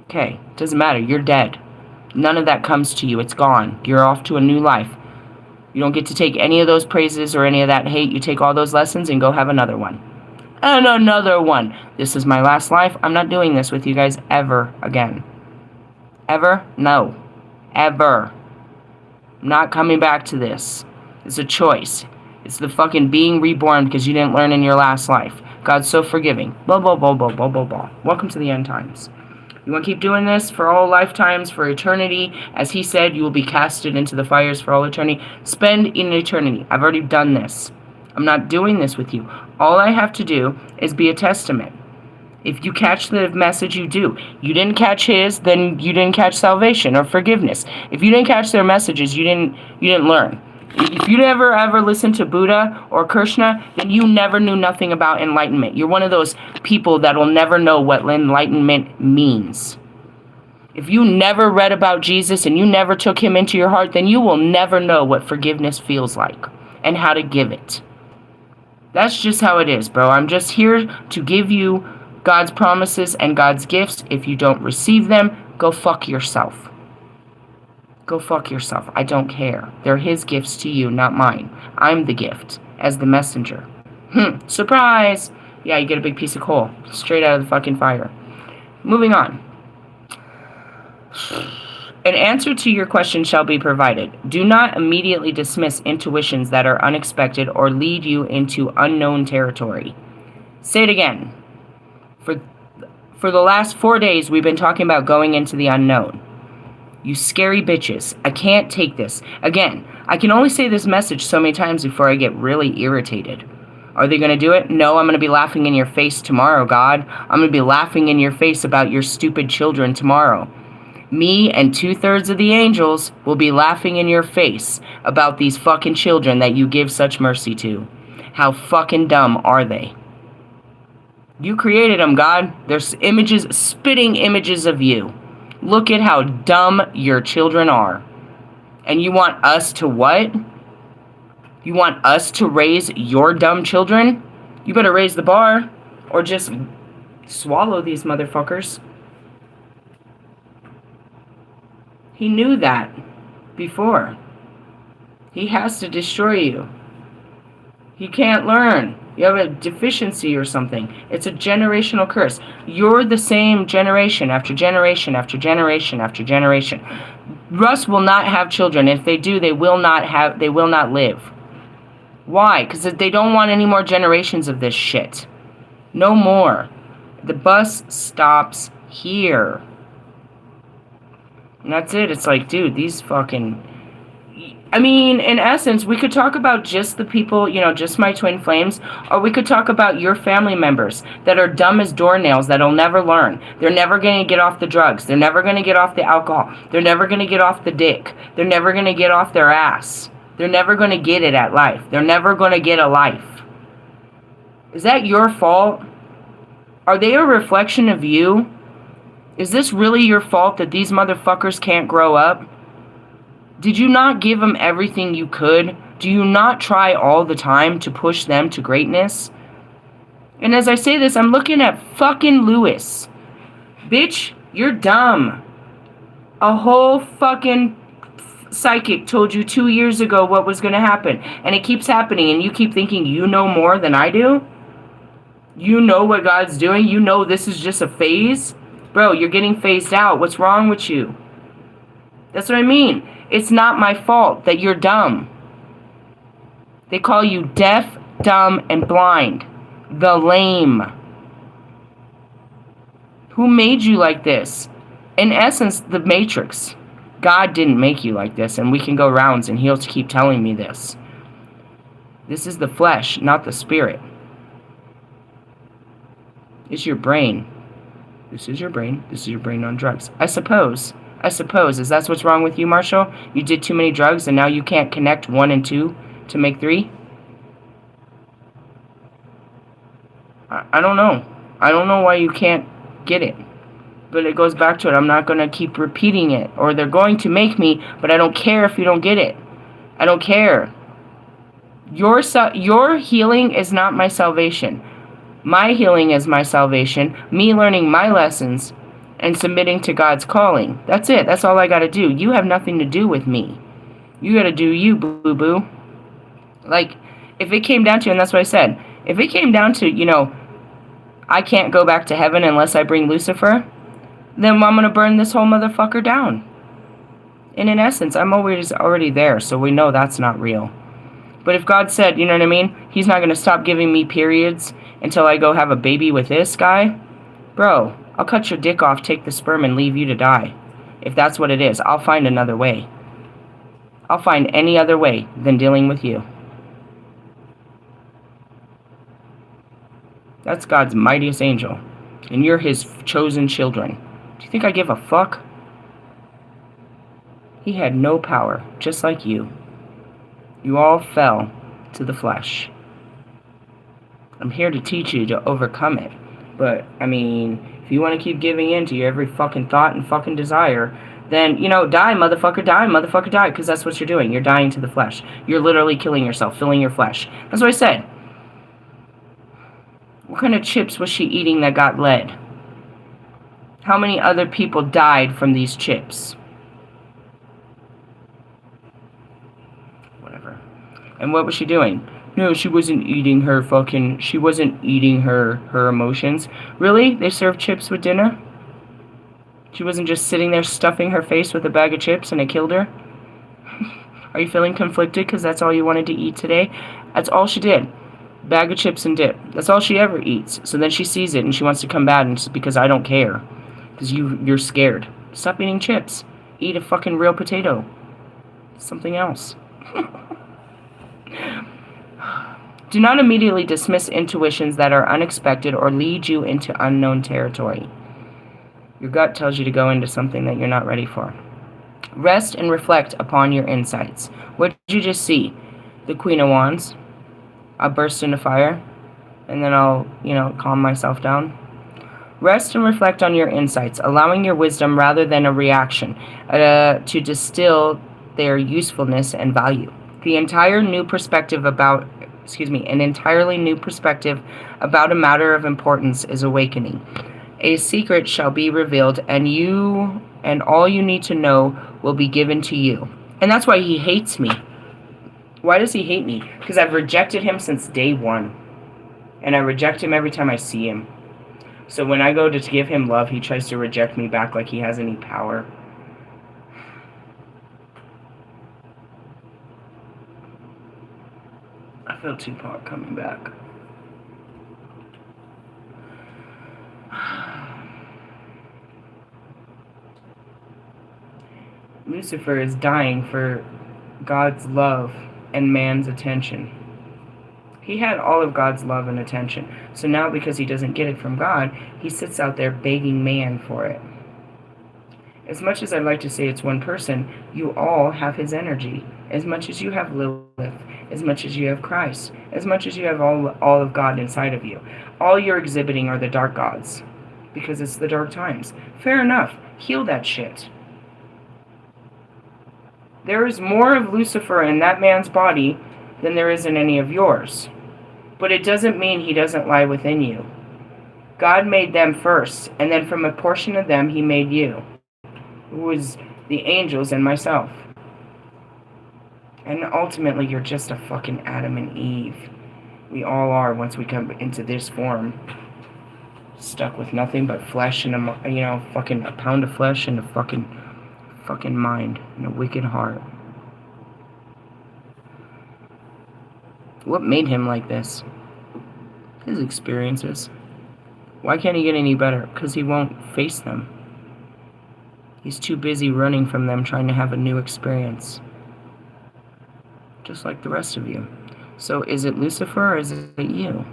A: Okay, doesn't matter. You're dead. None of that comes to you. It's gone. You're off to a new life. You don't get to take any of those praises or any of that hate. You take all those lessons and go have another one. And another one. This is my last life. I'm not doing this with you guys ever again. Ever? No. Ever. I'm not coming back to this. It's a choice. It's the fucking being reborn because you didn't learn in your last life. God's so forgiving. Blah, blah, blah, blah, blah, blah, blah. Welcome to the end times. You want to keep doing this for all lifetimes, for eternity? As he said, you will be casted into the fires for all eternity. Spend in eternity. I've already done this. I'm not doing this with you. All I have to do is be a testament. If you catch the message, you do. You didn't catch his, then you didn't catch salvation or forgiveness. If you didn't catch their messages, you didn't learn. If you never ever listened to Buddha or Krishna, then you never knew nothing about enlightenment. You're one of those people that will never know what enlightenment means. If you never read about Jesus and you never took him into your heart, then you will never know what forgiveness feels like and how to give it. That's just how it is, bro. I'm just here to give you God's promises and God's gifts. If you don't receive them, Go fuck yourself. Go fuck yourself. I don't care. They're his gifts to you, not mine. I'm the gift, as the messenger. Surprise! Yeah, you get a big piece of coal. Straight out of the fucking fire. Moving on. An answer to your question shall be provided. Do not immediately dismiss intuitions that are unexpected or lead you into unknown territory. Say it again. For the last 4 days, we've been talking about going into the unknown. You scary bitches. I can't take this. Again, I can only say this message so many times before I get really irritated. Are they going to do it? No, I'm going to be laughing in your face tomorrow, God. I'm going to be laughing in your face about your stupid children tomorrow. Me and 2/3 of the angels will be laughing in your face about these fucking children that you give such mercy to. How fucking dumb are they? You created them, God. There's images, spitting images of you. Look at how dumb your children are. And you want us to what? You want us to raise your dumb children? You better raise the bar. Or just swallow these motherfuckers. He knew that before. He has to destroy you. He can't learn. You have a deficiency or something. It's a generational curse. You're the same generation after generation after generation after generation. Russ will not have children. If they do, they will not live. Why? Because they don't want any more generations of this shit. No more. The bus stops here. And that's it. It's like, dude, these fucking... I mean, in essence, we could talk about just the people, just my twin flames, or we could talk about your family members that are dumb as doornails that'll never learn. They're never going to get off the drugs. They're never going to get off the alcohol. They're never going to get off the dick. They're never going to get off their ass. They're never going to get it at life. They're never going to get a life. Is that your fault? Are they a reflection of you? Is this really your fault that these motherfuckers can't grow up? Did you not give them everything you could? Do you not try all the time to push them to greatness? And as I say this, I'm looking at fucking Lewis. Bitch, you're dumb. A whole fucking psychic told you 2 years ago what was going to happen. And it keeps happening, and you keep thinking you know more than I do? You know what God's doing? You know this is just a phase? Bro, you're getting phased out. What's wrong with you? That's what I mean. It's not my fault that you're dumb. They call you deaf, dumb, and blind. The lame. Who made you like this? In essence, the Matrix. God didn't make you like this, and we can go rounds, and he'll keep telling me this. This is the flesh, not the spirit. It's your brain. This is your brain. This is your brain on drugs. I suppose. Is that what's wrong with you, Marshall? You did too many drugs and now you can't connect 1 and 2 to make 3? I don't know. I don't know why you can't get it. But it goes back to it. I'm not going to keep repeating it. Or they're going to make me, but I don't care if you don't get it. I don't care. Your healing is not my salvation. My healing is my salvation. Me learning my lessons and submitting to God's calling. That's it. That's all I got to do. You have nothing to do with me. You got to do you, boo-boo. Like, if it came down to, and that's what I said, if it came down to, I can't go back to heaven unless I bring Lucifer, then I'm going to burn this whole motherfucker down. And in essence, I'm already there, so we know that's not real. But if God said, you know what I mean, he's not going to stop giving me periods until I go have a baby with this guy, bro, I'll cut your dick off, take the sperm, and leave you to die. If that's what it is, I'll find another way. I'll find any other way than dealing with you. That's God's mightiest angel. And you're his chosen children. Do you think I give a fuck? He had no power, just like you. You all fell to the flesh. I'm here to teach you to overcome it. But, I mean, if you want to keep giving in to your every fucking thought and fucking desire, then, die, motherfucker, die, because that's what you're doing. You're dying to the flesh. You're literally killing yourself, filling your flesh. That's what I said. What kind of chips was she eating that got lead? How many other people died from these chips? Whatever. And what was she doing? No, she wasn't eating her she wasn't eating her emotions. Really? They served chips with dinner? She wasn't just sitting there stuffing her face with a bag of chips and it killed her? Are you feeling conflicted because that's all you wanted to eat today? That's all she did. Bag of chips and dip. That's all she ever eats. So then she sees it and she wants to come back and it's because I don't care. Because you're scared. Stop eating chips. Eat a fucking real potato. Something else. Do not immediately dismiss intuitions that are unexpected or lead you into unknown territory. Your gut tells you to go into something that you're not ready for. Rest and reflect upon your insights. What did you just see? The Queen of Wands. I'll burst into fire, and then I'll, calm myself down. Rest and reflect on your insights, allowing your wisdom rather than a reaction to distill their usefulness and value. An entirely new perspective about a matter of importance is awakening. A secret shall be revealed, and all you need to know will be given to you. And that's why he hates me. Why does he hate me? Because I've rejected him since day one. And I reject him every time I see him. So when I go to give him love, he tries to reject me back like he has any power. I feel Tupac coming back. Lucifer is dying for God's love and man's attention. He had all of God's love and attention. So now because he doesn't get it from God, he sits out there begging man for it. As much as I'd like to say it's one person, you all have his energy. As much as you have Lilith, as much as you have Christ, as much as you have all of God inside of you. All you're exhibiting are the dark gods. Because it's the dark times. Fair enough. Heal that shit. There is more of Lucifer in that man's body than there is in any of yours. But it doesn't mean he doesn't lie within you. God made them first, and then from a portion of them he made you, who was the angels and myself. And ultimately you're just a fucking Adam and Eve. We all are once we come into this form. Stuck with nothing but flesh and fucking a pound of flesh and a fucking mind and a wicked heart. What made him like this? His experiences. Why can't he get any better? Because he won't face them. He's too busy running from them, trying to have a new experience. Just like the rest of you. So is it Lucifer or is it you?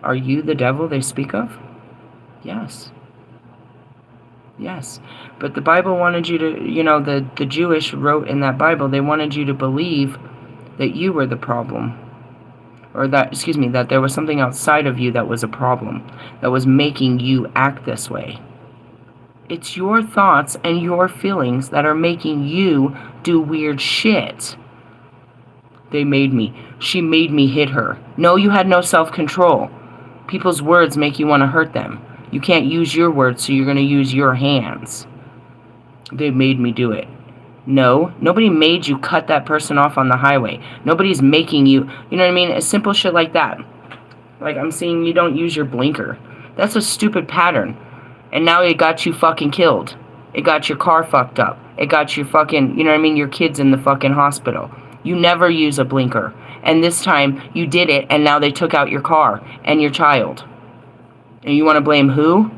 A: Are you the devil they speak of? Yes. Yes. But the Bible wanted you to, the Jewish wrote in that Bible, they wanted you to believe that you were the problem. Or that there was something outside of you that was a problem, that was making you act this way. It's your thoughts and your feelings that are making you do weird shit. They made me. She made me hit her. No, you had no self-control. People's words make you want to hurt them. You can't use your words, so you're going to use your hands. They made me do it. No, nobody made you cut that person off on the highway. Nobody's making you, you know what I mean? A simple shit like that. Like I'm seeing you don't use your blinker. That's a stupid pattern. And now it got you fucking killed. It got your car fucked up. It got your fucking, your kids in the fucking hospital. You never use a blinker. And this time you did it and now they took out your car and your child. And you want to blame who?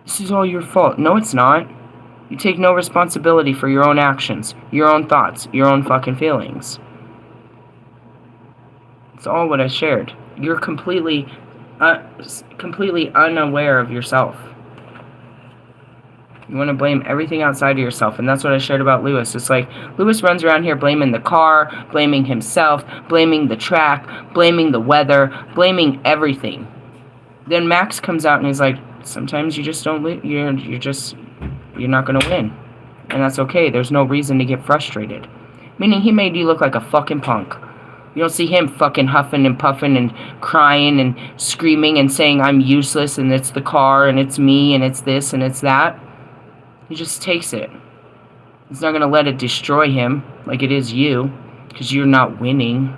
A: This is all your fault. No, it's not. You take no responsibility for your own actions, your own thoughts, your own fucking feelings. It's all what I shared. You're completely unaware of yourself. You want to blame everything outside of yourself, and that's what I shared about Lewis. It's like, Lewis runs around here blaming the car, blaming himself, blaming the track, blaming the weather, blaming everything. Then Max comes out and he's like, sometimes you just don't, you're not going to win. And that's okay. There's no reason to get frustrated. Meaning he made you look like a fucking punk. You don't see him fucking huffing and puffing and crying and screaming and saying I'm useless and it's the car and it's me and it's this and it's that. He just takes it. He's not going to let it destroy him like it is you, because you're not winning.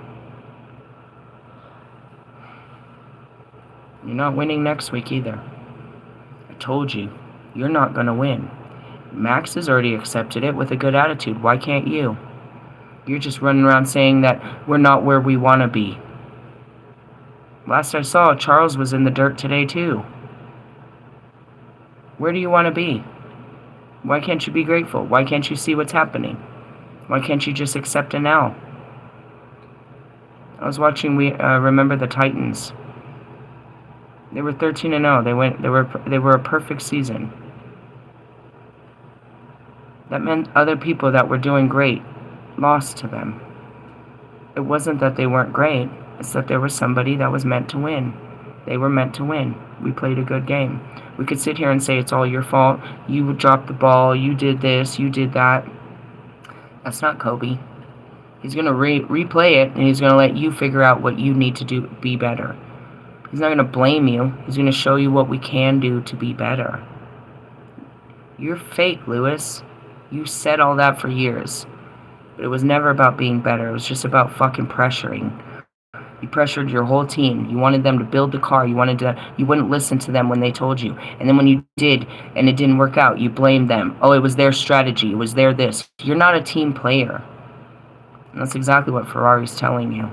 A: You're not winning next week either. I told you, you're not going to win. Max has already accepted it with a good attitude. Why can't you? You're just running around saying that we're not where we want to be. Last I saw, Charles was in the dirt today too. Where do you want to be? Why can't you be grateful? Why can't you see what's happening? Why can't you just accept it now? I was watching Remember the Titans. They were 13-0. They were a perfect season. That meant other people that were doing great lost to them. It wasn't that they weren't great. It's that there was somebody that was meant to win. They were meant to win. We played a good game. We could sit here and say it's all your fault. You dropped the ball. You did this. You did that. That's not Kobe. He's going to replay it, and he's going to let you figure out what you need to do to be better. He's not going to blame you. He's going to show you what we can do to be better. You're fake, Lewis. You said all that for years. But it was never about being better. It was just about fucking pressuring. You pressured your whole team. You wanted them to build the car. You wouldn't listen to them when they told you. And then when you did and it didn't work out, you blamed them. Oh, it was their strategy. It was their this. You're not a team player. And that's exactly what Ferrari's telling you.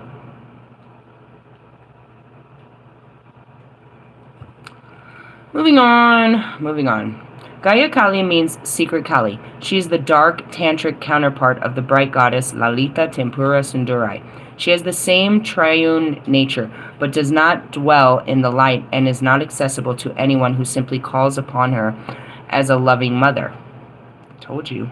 A: Moving on. Gaia Kali means secret Kali. She is the dark, tantric counterpart of the bright goddess LILITH Tempura Sundurai. She has the same triune nature, but does not dwell in the light and is not accessible to anyone who simply calls upon her as a loving mother. Told you.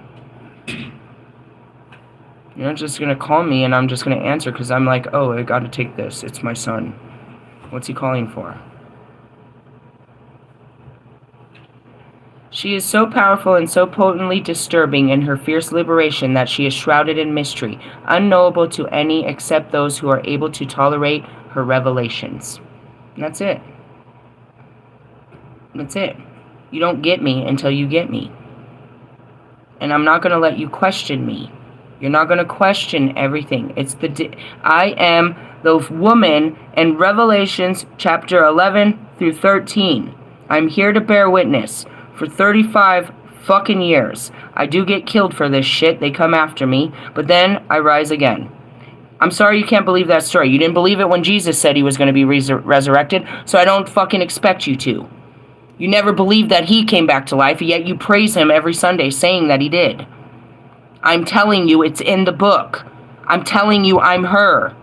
A: You're not just going to call me and I'm just going to answer because I'm like, oh, I got to take this. It's my son. What's he calling for? She is so powerful and so potently disturbing in her fierce liberation that she is shrouded in mystery, unknowable to any except those who are able to tolerate her revelations. And that's it. That's it. You don't get me until you get me. And I'm not going to let you question me. You're not going to question everything. I am the woman in Revelations chapter 11 through 13. I'm here to bear witness. For 35 fucking years. I do get killed for this shit. They come after me. But then I rise again. I'm sorry you can't believe that story. You didn't believe it when Jesus said he was going to be resurrected. So I don't fucking expect you to. You never believed that he came back to life. Yet you praise him every Sunday saying that he did. I'm telling you it's in the book. I'm telling you I'm her.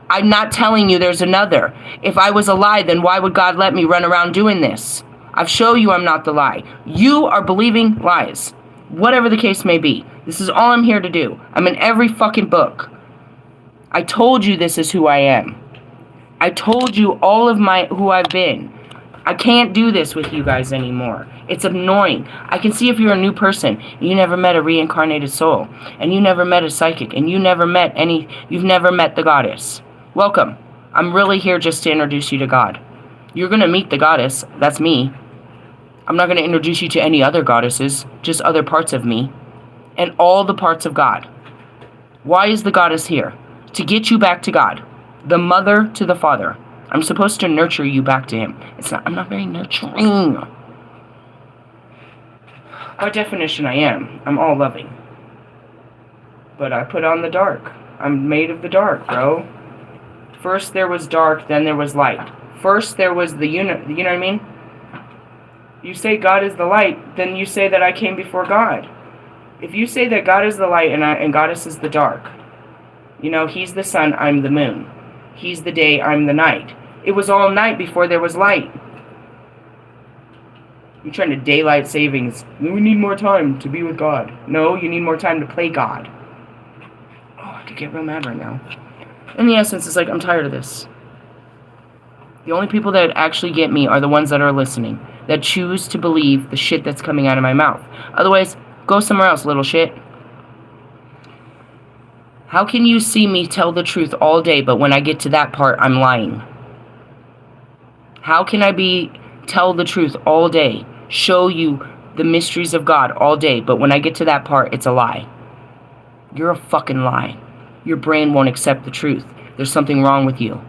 A: I'm not telling you there's another. If I was a lie, then why would God let me run around doing this? I've shown you I'm not the lie. You are believing lies. Whatever the case may be. This is all I'm here to do. I'm in every fucking book. I told you this is who I am. I told you all of who I've been. I can't do this with you guys anymore. It's annoying. I can see if you're a new person and you never met a reincarnated soul and you never met a psychic and you've never met the goddess. Welcome. I'm really here just to introduce you to God. You're going to meet the goddess. That's me. I'm not going to introduce you to any other goddesses, just other parts of me, and all the parts of God. Why is the goddess here? To get you back to God, the mother to the father. I'm supposed to nurture you back to him. I'm not very nurturing. By definition, I am. I'm all loving. But I put on the dark. I'm made of the dark, bro. First there was dark, then there was light. First there was the you know what I mean? You say God is the light, then you say that I came before God. If you say that God is the light and Goddess is the dark, he's the sun, I'm the moon. He's the day, I'm the night. It was all night before there was light. You're trying to daylight savings. We need more time to be with God. No, you need more time to play God. Oh, I could get real mad right now. In the essence, it's like, I'm tired of this. The only people that actually get me are the ones that are listening, that choose to believe the shit that's coming out of my mouth. Otherwise, go somewhere else, little shit. How can you see me tell the truth all day, but when I get to that part, I'm lying? How can I tell the truth all day, show you the mysteries of God all day, but when I get to that part, it's a lie? You're a fucking lie. Your brain won't accept the truth. There's something wrong with you.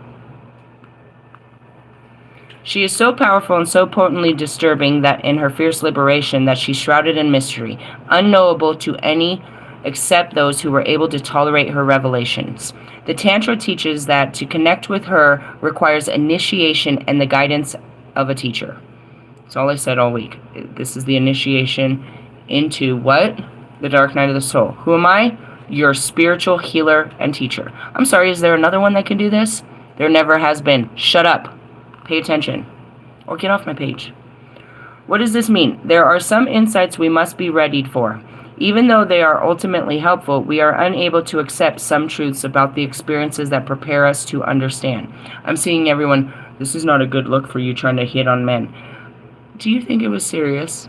A: She is so powerful and so potently disturbing that in her fierce liberation that she's shrouded in mystery, unknowable to any except those who were able to tolerate her revelations. The Tantra teaches that to connect with her requires initiation and the guidance of a teacher. That's all I said all week. This is the initiation into what? The dark night of the soul. Who am I? Your spiritual healer and teacher. I'm sorry, is there another one that can do this? There never has been. Shut up. Pay attention. Or get off my page. What does this mean? There are some insights we must be readied for. Even though they are ultimately helpful, we are unable to accept some truths about the experiences that prepare us to understand. I'm seeing everyone, this is not a good look for you trying to hit on men. Do you think it was serious?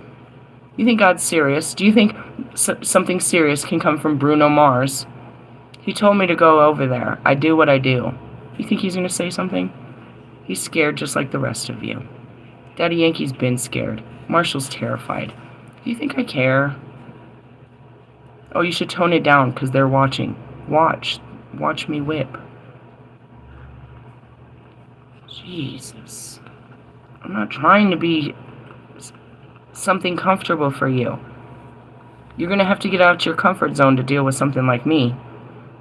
A: You think God's serious? Do you think something serious can come from Bruno Mars? He told me to go over there. I do what I do. You think he's going to say something? He's scared just like the rest of you. Daddy Yankee's been scared. Marshall's terrified. Do you think I care? Oh, you should tone it down because they're watching. Watch me whip. Jesus. I'm not trying to be something comfortable for you. You're going to have to get out your comfort zone to deal with something like me.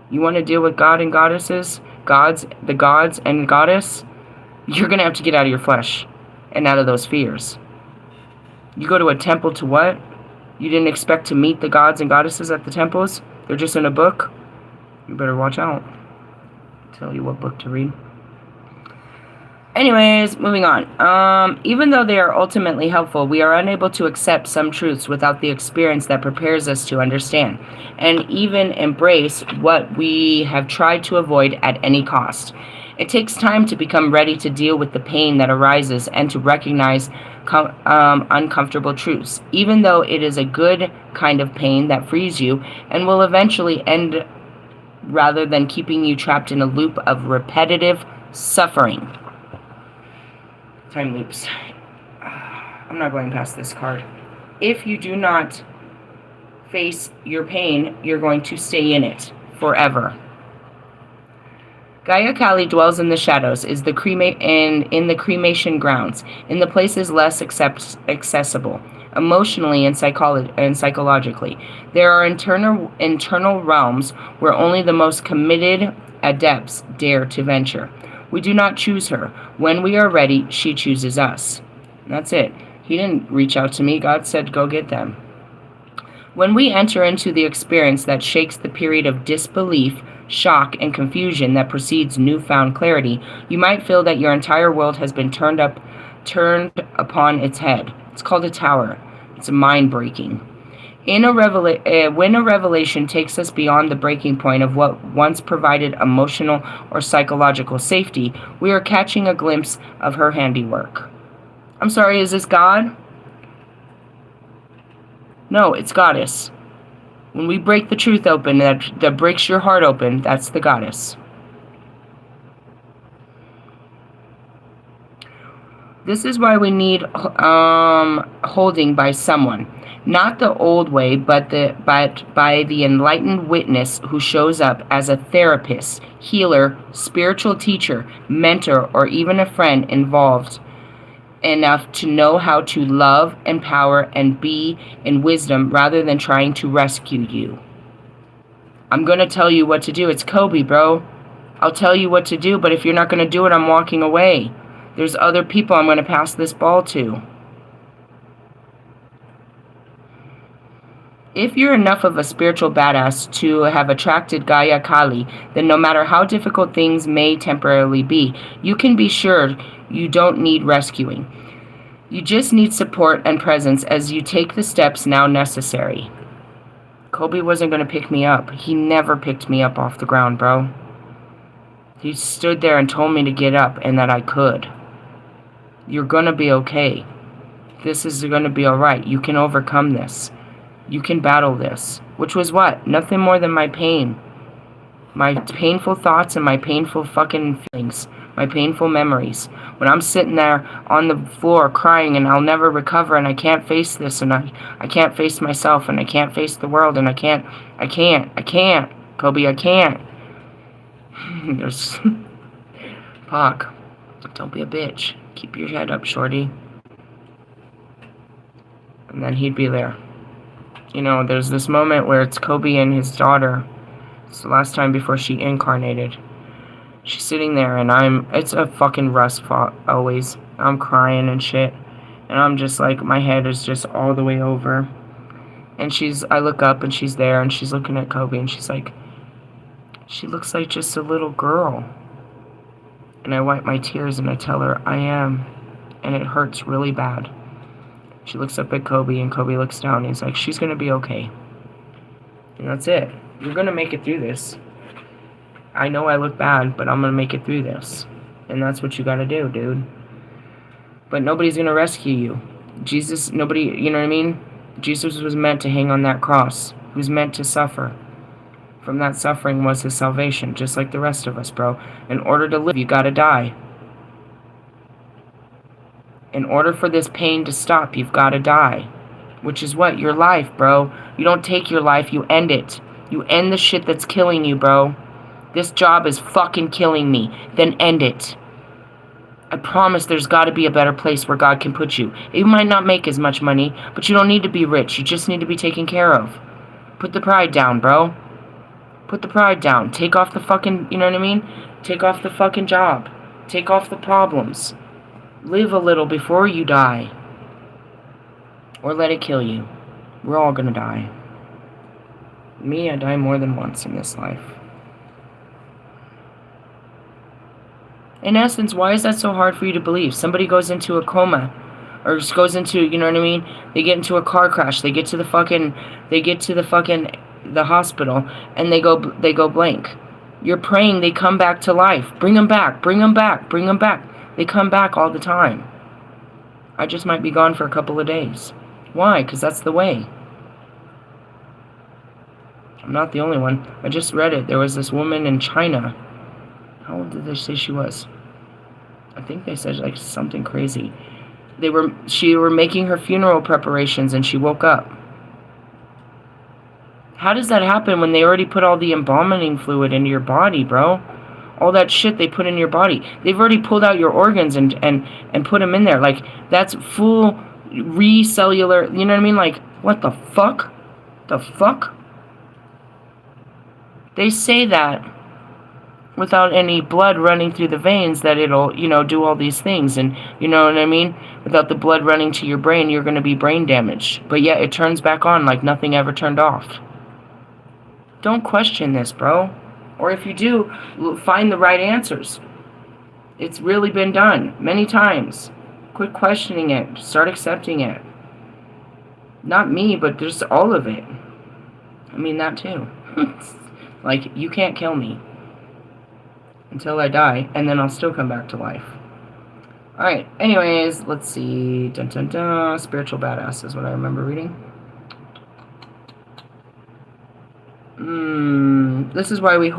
A: You want to deal with God and goddesses? The gods and goddess? You're going to have to get out of your flesh and out of those fears. You go to a temple to what? You didn't expect to meet the gods and goddesses at the temples? They're just in a book? You better watch out. I'll tell you what book to read. Anyways, moving on. Even though they are ultimately helpful, we are unable to accept some truths without the experience that prepares us to understand, and even embrace what we have tried to avoid at any cost. It takes time to become ready to deal with the pain that arises and to recognize uncomfortable truths, even though it is a good kind of pain that frees you and will eventually end rather than keeping you trapped in a loop of repetitive suffering. Time loops. I'm not going past this card. If you do not face your pain, you're going to stay in it forever. Gaia Kali dwells in the shadows, in the cremation grounds, in the places less accessible, emotionally and psychologically. There are internal realms where only the most committed adepts dare to venture. We do not choose her. When we are ready, she chooses us. That's it. He didn't reach out to me. God said, go get them. When we enter into the experience that shakes the period of disbelief, shock, and confusion that precedes newfound clarity, you might feel that your entire world has been turned upon its head. It's called a tower. It's mind-breaking. When a revelation takes us beyond the breaking point of what once provided emotional or psychological safety, we are catching a glimpse of her handiwork. I'm sorry, is this God? No, it's Goddess. When we break the truth open that breaks your heart open, that's the Goddess. This is why we need holding by someone. Not the old way, but by the enlightened witness who shows up as a therapist, healer, spiritual teacher, mentor, or even a friend involved enough to know how to love, empower, and be in wisdom rather than trying to rescue you. I'm going to tell you what to do. It's Kobe, bro. I'll tell you what to do, but if you're not going to do it, I'm walking away. There's other people I'm going to pass this ball to. If you're enough of a spiritual badass to have attracted Gaia Kali, then no matter how difficult things may temporarily be, you can be sure you don't need rescuing. You just need support and presence as you take the steps now necessary. Kobe wasn't going to pick me up. He never picked me up off the ground, bro. He stood there and told me to get up and that I could. You're going to be okay. This is going to be alright. You can overcome this. You can battle this. Which was what? Nothing more than my pain. My painful thoughts and my painful fucking feelings, my painful memories. When I'm sitting there on the floor crying and I'll never recover and I can't face this and I can't face myself and I can't face the world and I can't, Kobe, I can't. There's Pac, don't be a bitch. Keep your head up, shorty. And then he'd be there. You know, there's this moment where it's Kobe and his daughter. It's the last time before she incarnated. She's sitting there and it's a fucking rust fault always. I'm crying and shit. And I'm just like, my head is just all the way over. And I look up and she's there and she's looking at Kobe and she's like, she looks like just a little girl. And I wipe my tears and I tell her, I am. And it hurts really bad. She looks up at Kobe and Kobe looks down and he's like, she's gonna be okay. And that's it. You're gonna make it through this. I know I look bad, but I'm gonna make it through this. And that's what you gotta do, dude. But nobody's gonna rescue you. Jesus, nobody, you know what I mean? Jesus was meant to hang on that cross. He was meant to suffer. From that suffering was his salvation, just like the rest of us, bro. In order to live, you gotta die. In order for this pain to stop, you've gotta die. Which is what? Your life, bro. You don't take your life, you end it. You end the shit that's killing you, bro. This job is fucking killing me. Then end it. I promise there's gotta be a better place where God can put you. You might not make as much money, but you don't need to be rich. You just need to be taken care of. Put the pride down, bro. Put the pride down. Take off the fucking, you know what I mean? Take off the fucking job. Take off the problems. Live a little before you die. Or let it kill you. We're all gonna die. Me, I die more than once in this life. In essence, why is that so hard for you to believe? Somebody goes into a coma. Or just goes into, you know what I mean? They get into a car crash. They get to the hospital. And they go blank. You're praying they come back to life. Bring them back. Bring them back. Bring them back. They come back all the time. I just might be gone for a couple of days. Why? Because that's the way. I'm not the only one. I just read it. There was this woman in China. How old did they say she was? I think they said like something crazy. She were making her funeral preparations and she woke up. How does that happen when they already put all the embalming fluid into your body, bro? All that shit they put in your body. They've already pulled out your organs and put them in there. Like, that's full recellular, you know what I mean? Like, what the fuck? The fuck? They say that without any blood running through the veins that it'll, you know, do all these things. And, you know what I mean? Without the blood running to your brain, you're going to be brain damaged. But yet it turns back on like nothing ever turned off. Don't question this, bro. Or if you do, find the right answers. It's really been done many times. Quit questioning it. Start accepting it. Not me, but there's all of it. I mean, that too. Like, you can't kill me until I die, and then I'll still come back to life. Alright, anyways, let's see. Dun dun dun. Spiritual Badass is what I remember reading. This is why we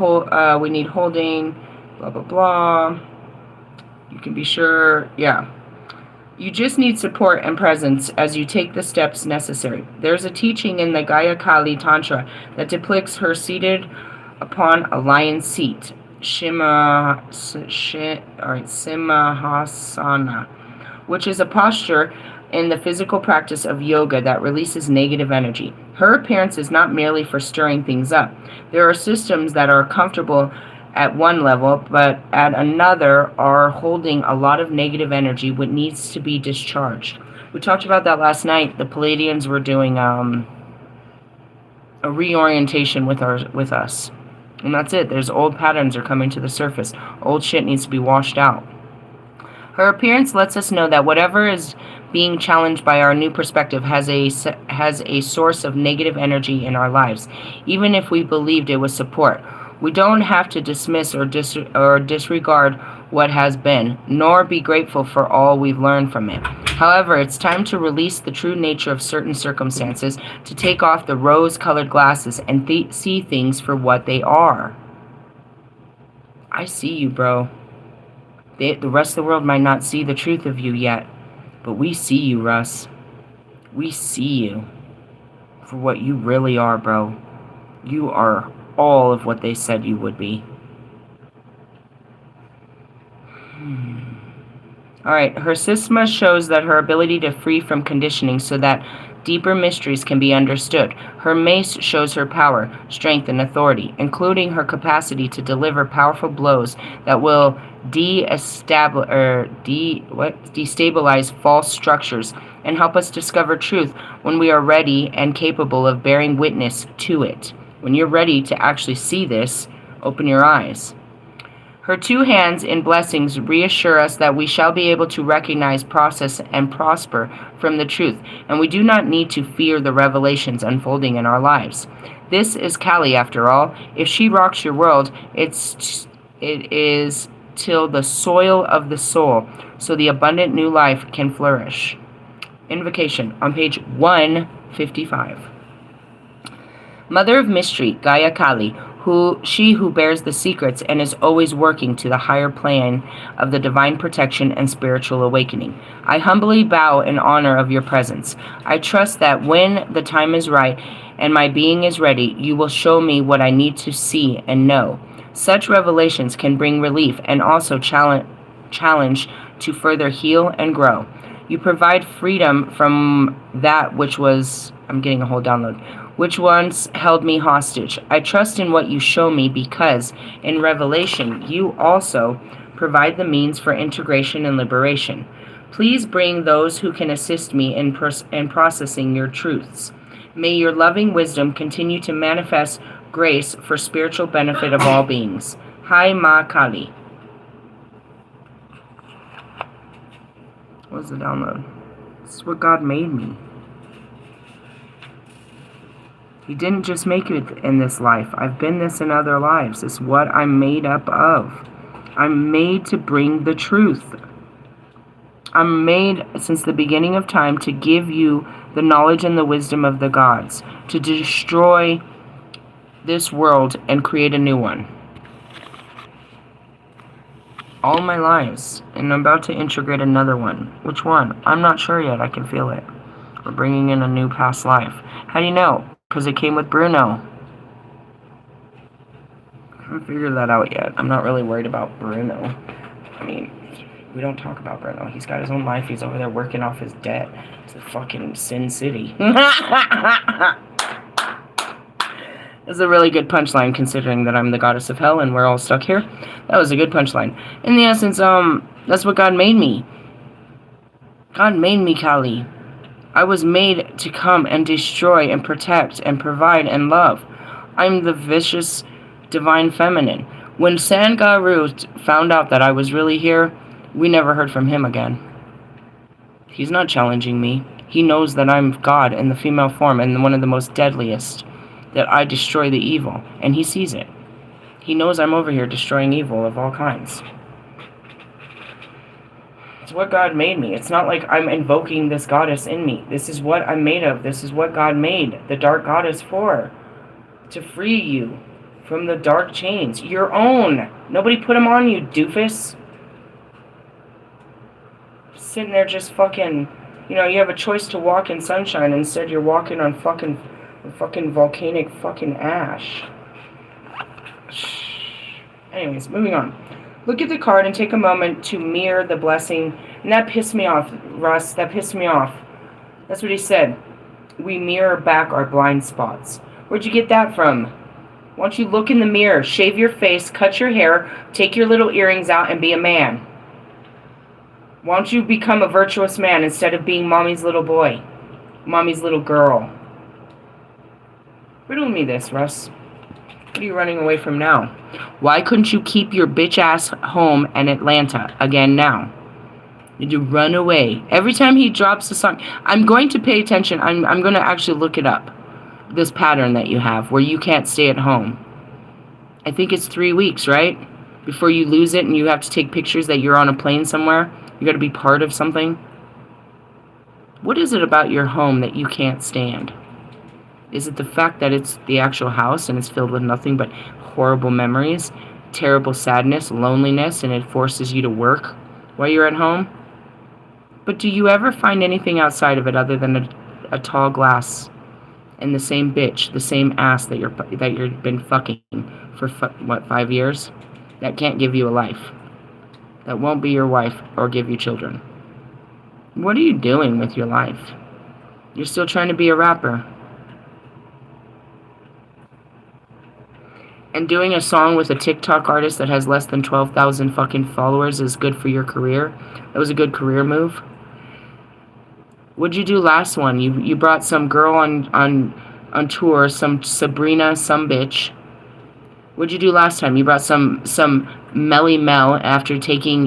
A: need holding, blah blah blah. You can be sure, yeah. You just need support and presence as you take the steps necessary. There's a teaching in the Gaya Kali Tantra that depicts her seated upon a lion's seat, Simhasana, which is a posture in the physical practice of yoga that releases negative energy. Her appearance is not merely for stirring things up. There are systems that are comfortable at one level, but at another are holding a lot of negative energy which needs to be discharged. We talked about that last night. The Palladians were doing a reorientation with us. And that's it. There's old patterns are coming to the surface. Old shit needs to be washed out. Her appearance lets us know that whatever is being challenged by our new perspective has a source of negative energy in our lives, even if we believed it was support. We don't have to dismiss or disregard what has been, nor be grateful for all we've learned from it. However, it's time to release the true nature of certain circumstances, to take off the rose-colored glasses and see things for what they are. I see you, bro. The rest of the world might not see the truth of you yet, but we see you, Russ. We see you for what you really are, bro. You are all of what they said you would be. Alright, her sysma shows that her ability to free from conditioning so that deeper mysteries can be understood. Her mace shows her power, strength, and authority, including her capacity to deliver powerful blows that will destabilize false structures and help us discover truth when we are ready and capable of bearing witness to it. When you're ready to actually see this, open your eyes. Her two hands in blessings reassure us that we shall be able to recognize, process, and prosper from the truth, and we do not need to fear the revelations unfolding in our lives. This is Kali, after all. If she rocks your world, it is till the soil of the soul, so the abundant new life can flourish. Invocation on page 155. Mother of Mystery, Gaia Kali, she who bears the secrets and is always working to the higher plane of the divine protection and spiritual awakening. I humbly bow in honor of your presence. I trust that when the time is right and my being is ready, you will show me what I need to see and know. Such revelations can bring relief and also challenge to further heal and grow. You provide freedom from that which was... I'm getting a whole download. Which once held me hostage. I trust in what you show me because, in revelation, you also provide the means for integration and liberation. Please bring those who can assist me in processing your truths. May your loving wisdom continue to manifest grace for spiritual benefit of all beings. Hai Ma Kali. What was the download? This is what God made me. He didn't just make it in this life. I've been this in other lives. It's what I'm made up of. I'm made to bring the truth. I'm made since the beginning of time to give you the knowledge and the wisdom of the gods, to destroy this world and create a new one. All my lives. And I'm about to integrate another one. Which one? I'm not sure yet. I can feel it. We're bringing in a new past life. How do you know? Because it came with Bruno. I haven't figured that out yet. I'm not really worried about Bruno. I mean, we don't talk about Bruno. He's got his own life. He's over there working off his debt. It's a fucking Sin City. That's a really good punchline, considering that I'm the goddess of hell and we're all stuck here. That was a good punchline. In the essence, that's what God made me. God made me, Kali. I was made to come and destroy and protect and provide and love. I'm the vicious divine feminine. When Sangaru found out that I was really here, we never heard from him again. He's not challenging me. He knows that I'm God in the female form and one of the most deadliest, that I destroy the evil, and he sees it. He knows I'm over here destroying evil of all kinds. It's what God made me. It's not like I'm invoking this goddess in me. This is what I'm made of. This is what God made the dark goddess for. To free you from the dark chains. Your own. Nobody put them on you, doofus. Sitting there just fucking... You know, you have a choice to walk in sunshine. Instead, you're walking on fucking volcanic fucking ash. Anyways, moving on. Look at the card and take a moment to mirror the blessing. And that pissed me off, Russ. That pissed me off. That's what he said. We mirror back our blind spots. Where'd you get that from? Why don't you look in the mirror, shave your face, cut your hair, take your little earrings out, and be a man? Why don't you become a virtuous man instead of being mommy's little boy? Mommy's little girl? Riddle me this, Russ. What are you running away from now? Why couldn't you keep your bitch ass home in Atlanta again now? Did you run away? Every time he drops a song, I'm going to pay attention. I'm going to actually look it up. This pattern that you have where you can't stay at home. I think it's 3 weeks, right? Before you lose it and you have to take pictures that you're on a plane somewhere. You got to be part of something. What is it about your home that you can't stand? Is it the fact that it's the actual house and it's filled with nothing but horrible memories? terrible sadness, loneliness, and it forces you to work while you're at home. But do you ever find anything outside of it other than a tall glass and the same bitch, the same ass that you've been fucking for 5 years? That can't give you a life. That won't be your wife or give you children. What are you doing with your life? You're still trying to be a rapper. And doing a song with a TikTok artist that has less than 12,000 fucking followers is good for your career. That was a good career move. What'd you do last one? You brought some girl on tour, some Sabrina, some bitch. What'd you do last time? You brought some Melly Mel after taking,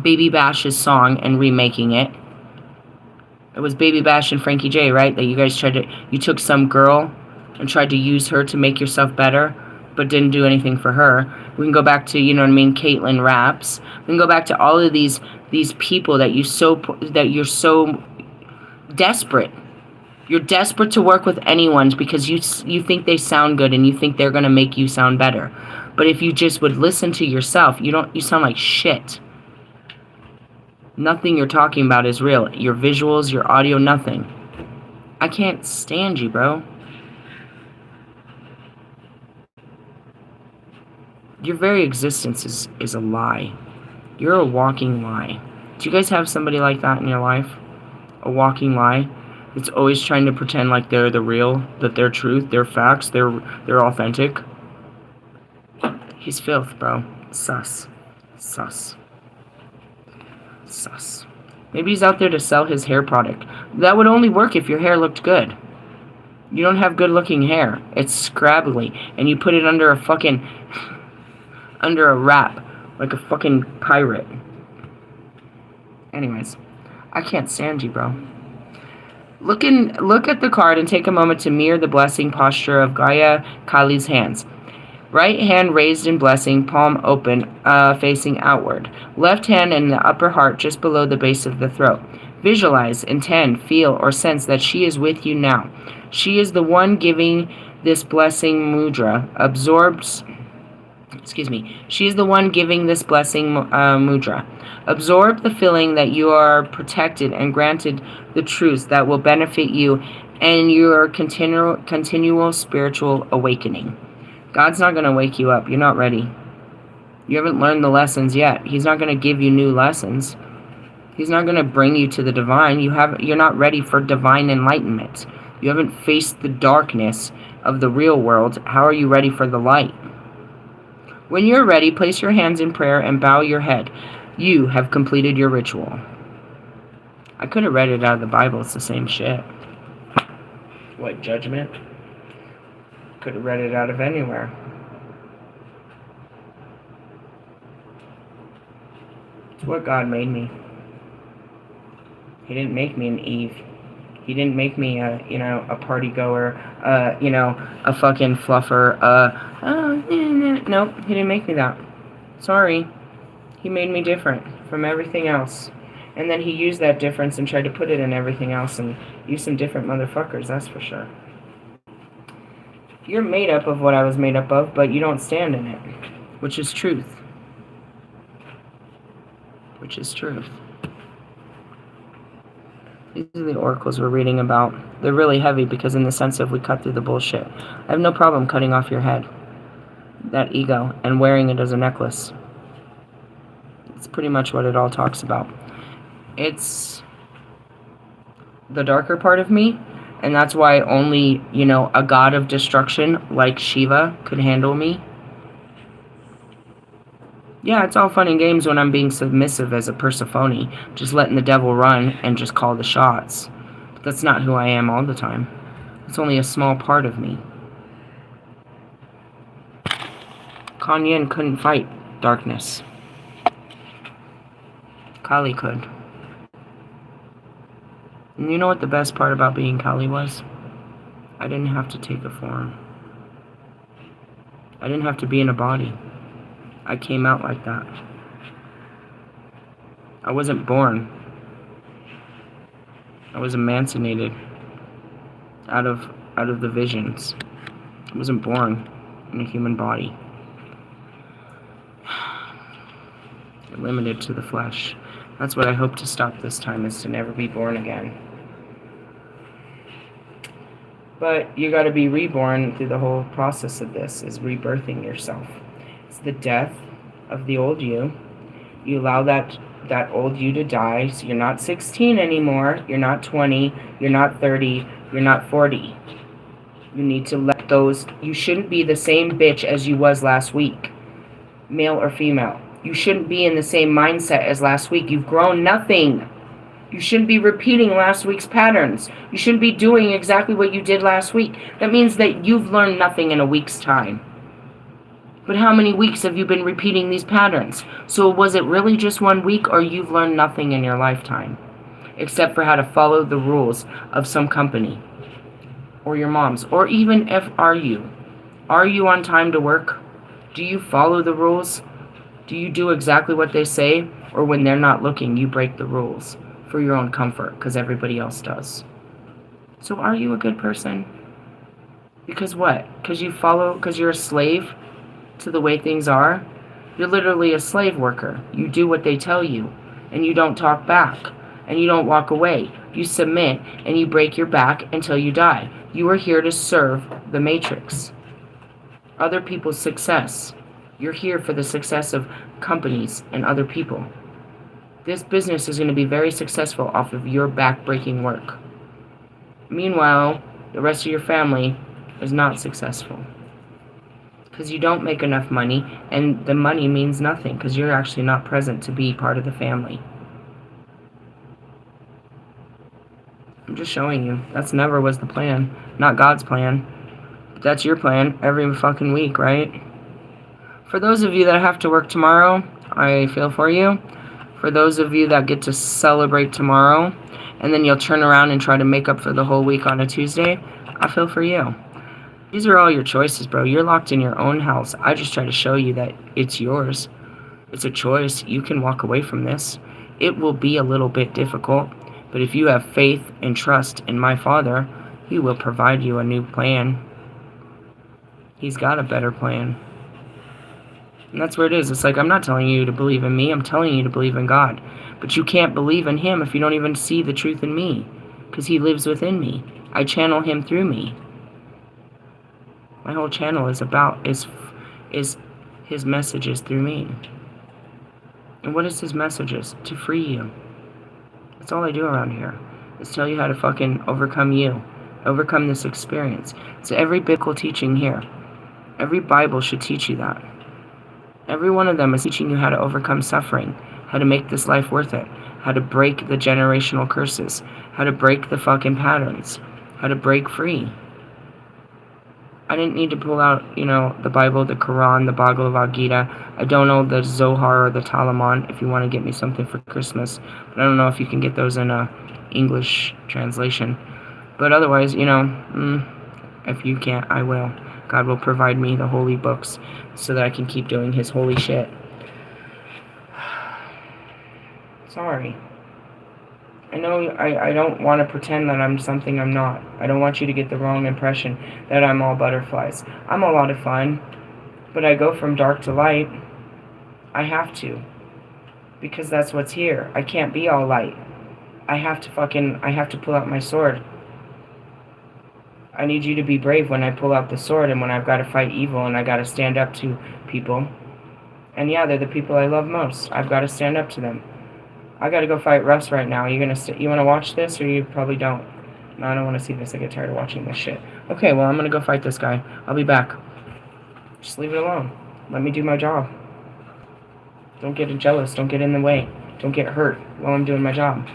A: Baby Bash's song and remaking it. It was Baby Bash and Frankie J, right? That you guys you took some girl and tried to use her to make yourself better, but didn't do anything for her. We can go back to, Caitlyn Raps. We can go back to all of these people that you're so desperate. You're desperate to work with anyone because you think they sound good and you think they're gonna make you sound better. But if you just would listen to yourself, you sound like shit. Nothing you're talking about is real. Your visuals, your audio, nothing. I can't stand you, bro. Your very existence is a lie. You're a walking lie. Do you guys have somebody like that in your life? A walking lie? It's always trying to pretend like they're the real, that they're truth, they're facts, they're authentic. He's filth, bro. Sus. Sus. Sus. Maybe he's out there to sell his hair product. That would only work if your hair looked good. You don't have good looking hair. It's scrabbly. And you put it under a wrap. Like a fucking pirate. Anyways. I can't stand you, bro. Look at the card and take a moment to mirror the blessing posture of Gaia Kali's hands. Right hand raised in blessing, palm open, facing outward. Left hand in the upper heart just below the base of the throat. Visualize, intend, feel, or sense that she is with you now. She is the one giving this blessing mudra. She is the one giving this blessing mudra. Absorb the feeling that you are protected and granted the truths that will benefit you and your continual spiritual awakening. God's not going to wake you up. You're not ready. You haven't learned the lessons yet. He's not going to give you new lessons. He's not going to bring you to the divine. You're not ready for divine enlightenment. You haven't faced the darkness of the real world. How are you ready for the light? When you're ready, place your hands in prayer and bow your head. You have completed your ritual. I could have read it out of the Bible. It's the same shit. What, judgment? Could have read it out of anywhere. It's what God made me. He didn't make me an Eve. He didn't make me a party goer, a fucking fluffer, nope, he didn't make me that. Sorry. He made me different from everything else. And then he used that difference and tried to put it in everything else and use some different motherfuckers, that's for sure. You're made up of what I was made up of, but you don't stand in it. Which is truth. Which is truth. These are the oracles we're reading about. They're really heavy because in the sense of we cut through the bullshit. I have no problem cutting off your head. That ego. And wearing it as a necklace. It's pretty much what it all talks about. It's the darker part of me. And that's why only, a god of destruction like Shiva could handle me. Yeah, it's all fun and games when I'm being submissive as a Persephone, just letting the devil run and just call the shots. But that's not who I am all the time. It's only a small part of me. Kuan Yin couldn't fight darkness. Kali could. And you know what the best part about being Kali was? I didn't have to take a form. I didn't have to be in a body. I came out like that. I wasn't born. I was emancipated out of the visions. I wasn't born. in a human body. You're limited to the flesh. That's what I hope to stop this time, is to never be born again. But you got to be reborn through the whole process of this, is rebirthing yourself. It's the death of the old you. You allow that old you to die, so you're not 16 anymore, you're not 20, you're not 30, you're not 40. You need to let those, you shouldn't be the same bitch as you was last week, male or female. You shouldn't be in the same mindset as last week. You've grown nothing. You shouldn't be repeating last week's patterns. You shouldn't be doing exactly what you did last week. That means that you've learned nothing in a week's time. But how many weeks have you been repeating these patterns? So was it really just 1 week, or you've learned nothing in your lifetime? Except for how to follow the rules of some company. Or your mom's. Or even if are you on time to work? Do you follow the rules? Do you do exactly what they say? Or when they're not looking, you break the rules for your own comfort because everybody else does? So are you a good person? Because what? Because you're a slave to the way things are? You're literally a slave worker. You do what they tell you, and you don't talk back, and you don't walk away. You submit, and you break your back until you die. You are here to serve the Matrix. Other people's success. You're here for the success of companies and other people. This business is going to be very successful off of your back-breaking work. Meanwhile, the rest of your family is not successful. Because you don't make enough money, and the money means nothing because you're actually not present to be part of the family. I'm just showing you. That's never was the plan. Not God's plan. But that's your plan every fucking week, right? For those of you that have to work tomorrow, I feel for you. For those of you that get to celebrate tomorrow, and then you'll turn around and try to make up for the whole week on a Tuesday, I feel for you. These are all your choices, bro. You're locked in your own house. I just try to show you that it's yours. It's a choice. You can walk away from this. It will be a little bit difficult, but if you have faith and trust in my Father, He will provide you a new plan. He's got a better plan. And that's where it is. It's like, I'm not telling you to believe in me. I'm telling you to believe in God. But you can't believe in Him if you don't even see the truth in me, because He lives within me. I channel Him through me. My whole channel is His messages through me. And what is His messages? To free you. That's all I do around here, is tell you how to fucking overcome you. Overcome this experience. It's every biblical teaching here. Every Bible should teach you that. Every one of them is teaching you how to overcome suffering, how to make this life worth it, how to break the generational curses, how to break the fucking patterns, how to break free. I didn't need to pull out, the Bible, the Quran, the Bhagavad Gita. I don't know the Zohar or the Talmud if you want to get me something for Christmas. But I don't know if you can get those in a English translation. But otherwise, if you can't, I will. God will provide me the holy books so that I can keep doing His holy shit. Sorry. I know I don't want to pretend that I'm something I'm not. I don't want you to get the wrong impression that I'm all butterflies. I'm a lot of fun, but I go from dark to light. I have to. Because that's what's here. I can't be all light. I have to pull out my sword. I need you to be brave when I pull out the sword and when I've got to fight evil and I got to stand up to people. And yeah, they're the people I love most. I've got to stand up to them. I got to go fight Russ right now. You want to watch this, or you probably don't? No, I don't want to see this. I get tired of watching this shit. Okay, well, I'm going to go fight this guy. I'll be back. Just leave it alone. Let me do my job. Don't get jealous. Don't get in the way. Don't get hurt while I'm doing my job.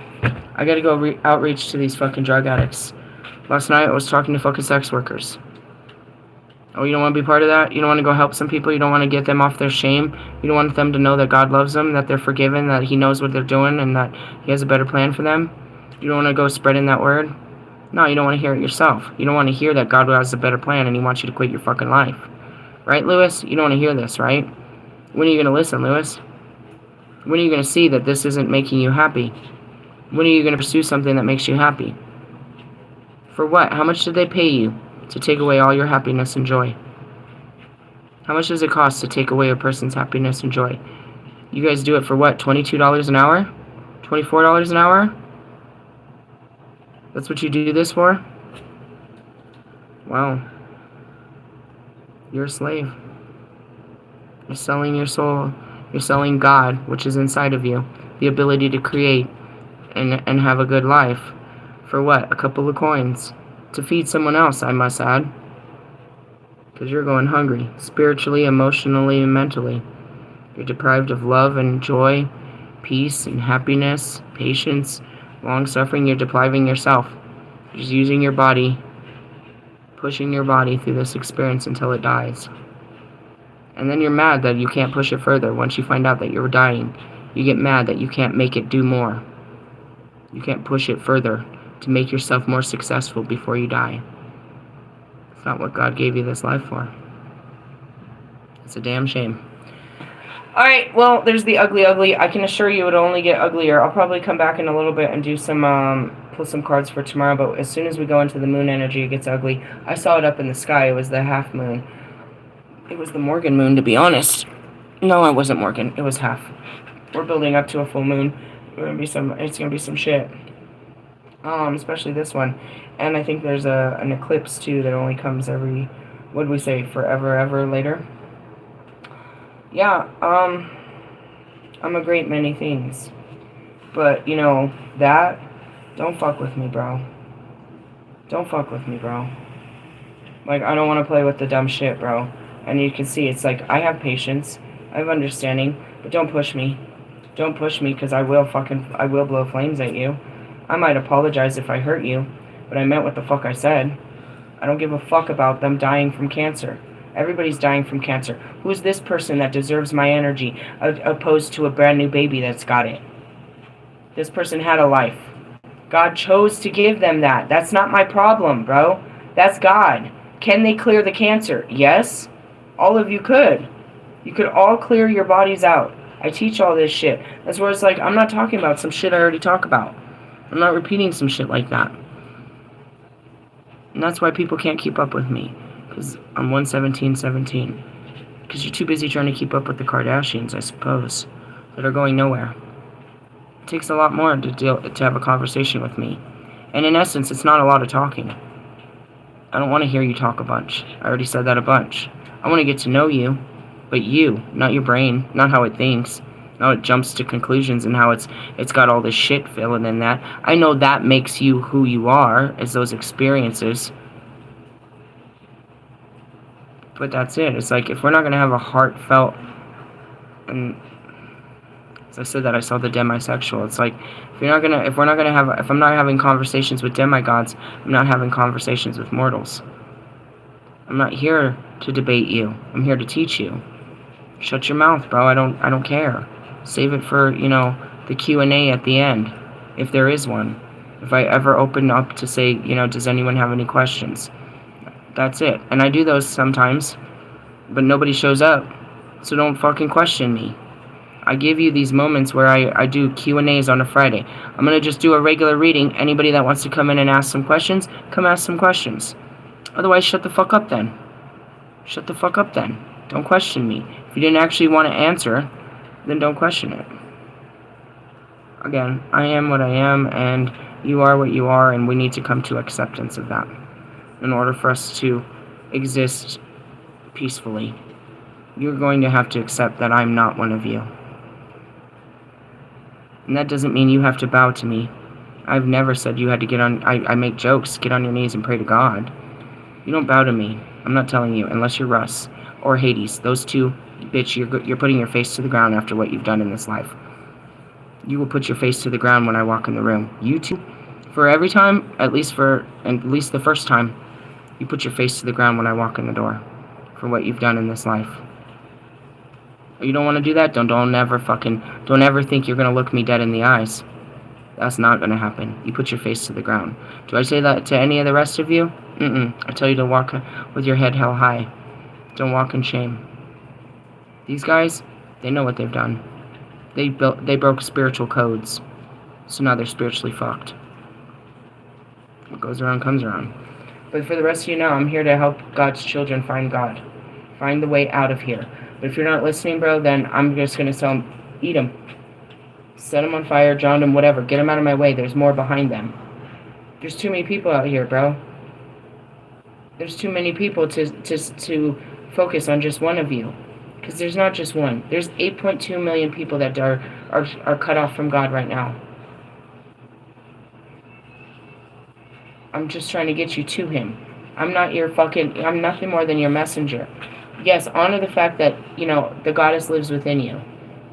A: I got to go outreach to these fucking drug addicts. Last night I was talking to fucking sex workers. Oh, you don't want to be part of that? You don't want to go help some people? You don't want to get them off their shame? You don't want them to know that God loves them, that they're forgiven, that He knows what they're doing, and that He has a better plan for them? You don't want to go spreading that word? No, you don't want to hear it yourself. You don't want to hear that God has a better plan and He wants you to quit your fucking life. Right, Lewis? You don't want to hear this, right? When are you going to listen, Lewis? When are you going to see that this isn't making you happy? When are you going to pursue something that makes you happy? For what? How much did they pay you to take away all your happiness and joy? How much does it cost to take away a person's happiness and joy? You guys do it for what, $22 an hour? $24 an hour? That's what you do this for? Wow. You're a slave. You're selling your soul. You're selling God, which is inside of you. The ability to create and have a good life. For what? A couple of coins. To feed someone else, I must add. Because you're going hungry. Spiritually, emotionally, and mentally. You're deprived of love and joy, peace and happiness, patience, long-suffering. You're depriving yourself. You're just using your body, pushing your body through this experience until it dies. And then you're mad that you can't push it further. Once you find out that you're dying, you get mad that you can't make it do more. You can't push it further to make yourself more successful before you die. It's not what God gave you this life for. It's a damn shame. Alright, well, there's the ugly. I can assure you it'll only get uglier. I'll probably come back in a little bit and do some, pull some cards for tomorrow, but as soon as we go into the moon energy, it gets ugly. I saw it up in the sky. It was the half moon. It was the Morgan moon, to be honest. No, it wasn't Morgan. It was half. We're building up to a full moon. It's gonna be some shit. Especially this one. And I think there's an eclipse, too, that only comes every, what did we say, forever, ever later? Yeah, I'm a great many things. But, you know, that, don't fuck with me, bro. Don't fuck with me, bro. Like, I don't want to play with the dumb shit, bro. And you can see, it's like, I have patience, I have understanding, but don't push me. Don't push me, because I will blow flames at you. I might apologize if I hurt you, but I meant what the fuck I said. I don't give a fuck about them dying from cancer. Everybody's dying from cancer. Who's this person that deserves my energy, opposed to a brand new baby that's got it? This person had a life. God chose to give them that. That's not my problem, bro. That's God. Can they clear the cancer? Yes. All of you could. You could all clear your bodies out. I teach all this shit. That's where it's like, I'm not talking about some shit I already talk about. I'm not repeating some shit like that. And that's why people can't keep up with me. Because I'm 11717. Because you're too busy trying to keep up with the Kardashians, I suppose. That are going nowhere. It takes a lot more to have a conversation with me. And in essence, it's not a lot of talking. I don't want to hear you talk a bunch. I already said that a bunch. I want to get to know you. But you, not your brain, not how it thinks. How it jumps to conclusions and how it's got all this shit filling in that. I know that makes you who you are, is those experiences. But that's it. It's like, if we're not going to have a heartfelt, and as I said that, I saw the demisexual. It's like, if I'm not having conversations with demigods, I'm not having conversations with mortals. I'm not here to debate you. I'm here to teach you. Shut your mouth, bro. I don't care. Save it for, you know, the Q&A at the end, if there is one. If I ever open up to say, you know, does anyone have any questions? That's it. And I do those sometimes, but nobody shows up. So don't fucking question me. I give you these moments where I do Q&As on a Friday. I'm going to just do a regular reading. Anybody that wants to come in and ask some questions, come ask some questions. Otherwise, shut the fuck up then. Shut the fuck up then. Don't question me. If you didn't actually want to answer, then don't question it. Again, I am what I am, and you are what you are, and we need to come to acceptance of that in order for us to exist peacefully. You're going to have to accept that I'm not one of you. And that doesn't mean you have to bow to me. I've never said you had to get on... I make jokes, get on your knees and pray to God. You don't bow to me. I'm not telling you, unless you're Russ or Hades. Those two, bitch, you're putting your face to the ground after what you've done in this life. You will put your face to the ground when I walk in the room. You two, for every time, at least the first time, you put your face to the ground when I walk in the door for what you've done in this life. You don't want to do that? Don't ever think you're going to look me dead in the eyes. That's not going to happen. You put your face to the ground. Do I say that to any of the rest of you? I tell you to walk with your head held high. Don't walk in shame. These guys, they know what they've done. They broke spiritual codes. So now they're spiritually fucked. What goes around comes around. But for the rest of you now, I'm here to help God's children find God. Find the way out of here. But if you're not listening, bro, then I'm just going to tell them, eat them. Set them on fire, drown them, whatever. Get them out of my way. There's more behind them. There's too many people out here, bro. There's too many people to focus on just one of you. Because there's not just one. There's 8.2 million people that are cut off from God right now. I'm just trying to get you to him. I'm nothing more than your messenger. Yes, honor the fact that, the goddess lives within you.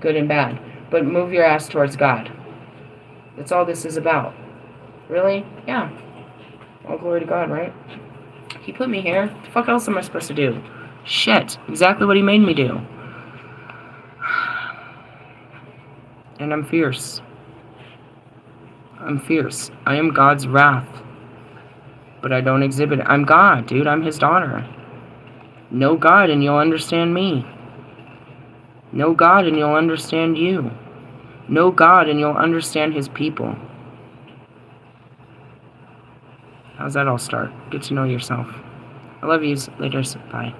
A: Good and bad. But move your ass towards God. That's all this is about. Really? Yeah. All glory to God, right? He put me here. What the fuck else am I supposed to do? Shit. Exactly what he made me do. And I'm fierce. I'm fierce. I am God's wrath. But I don't exhibit it. I'm God, dude. I'm his daughter. Know God and you'll understand me. Know God and you'll understand you. Know God and you'll understand his people. How's that all start? Get to know yourself. I love yous. Later. Bye.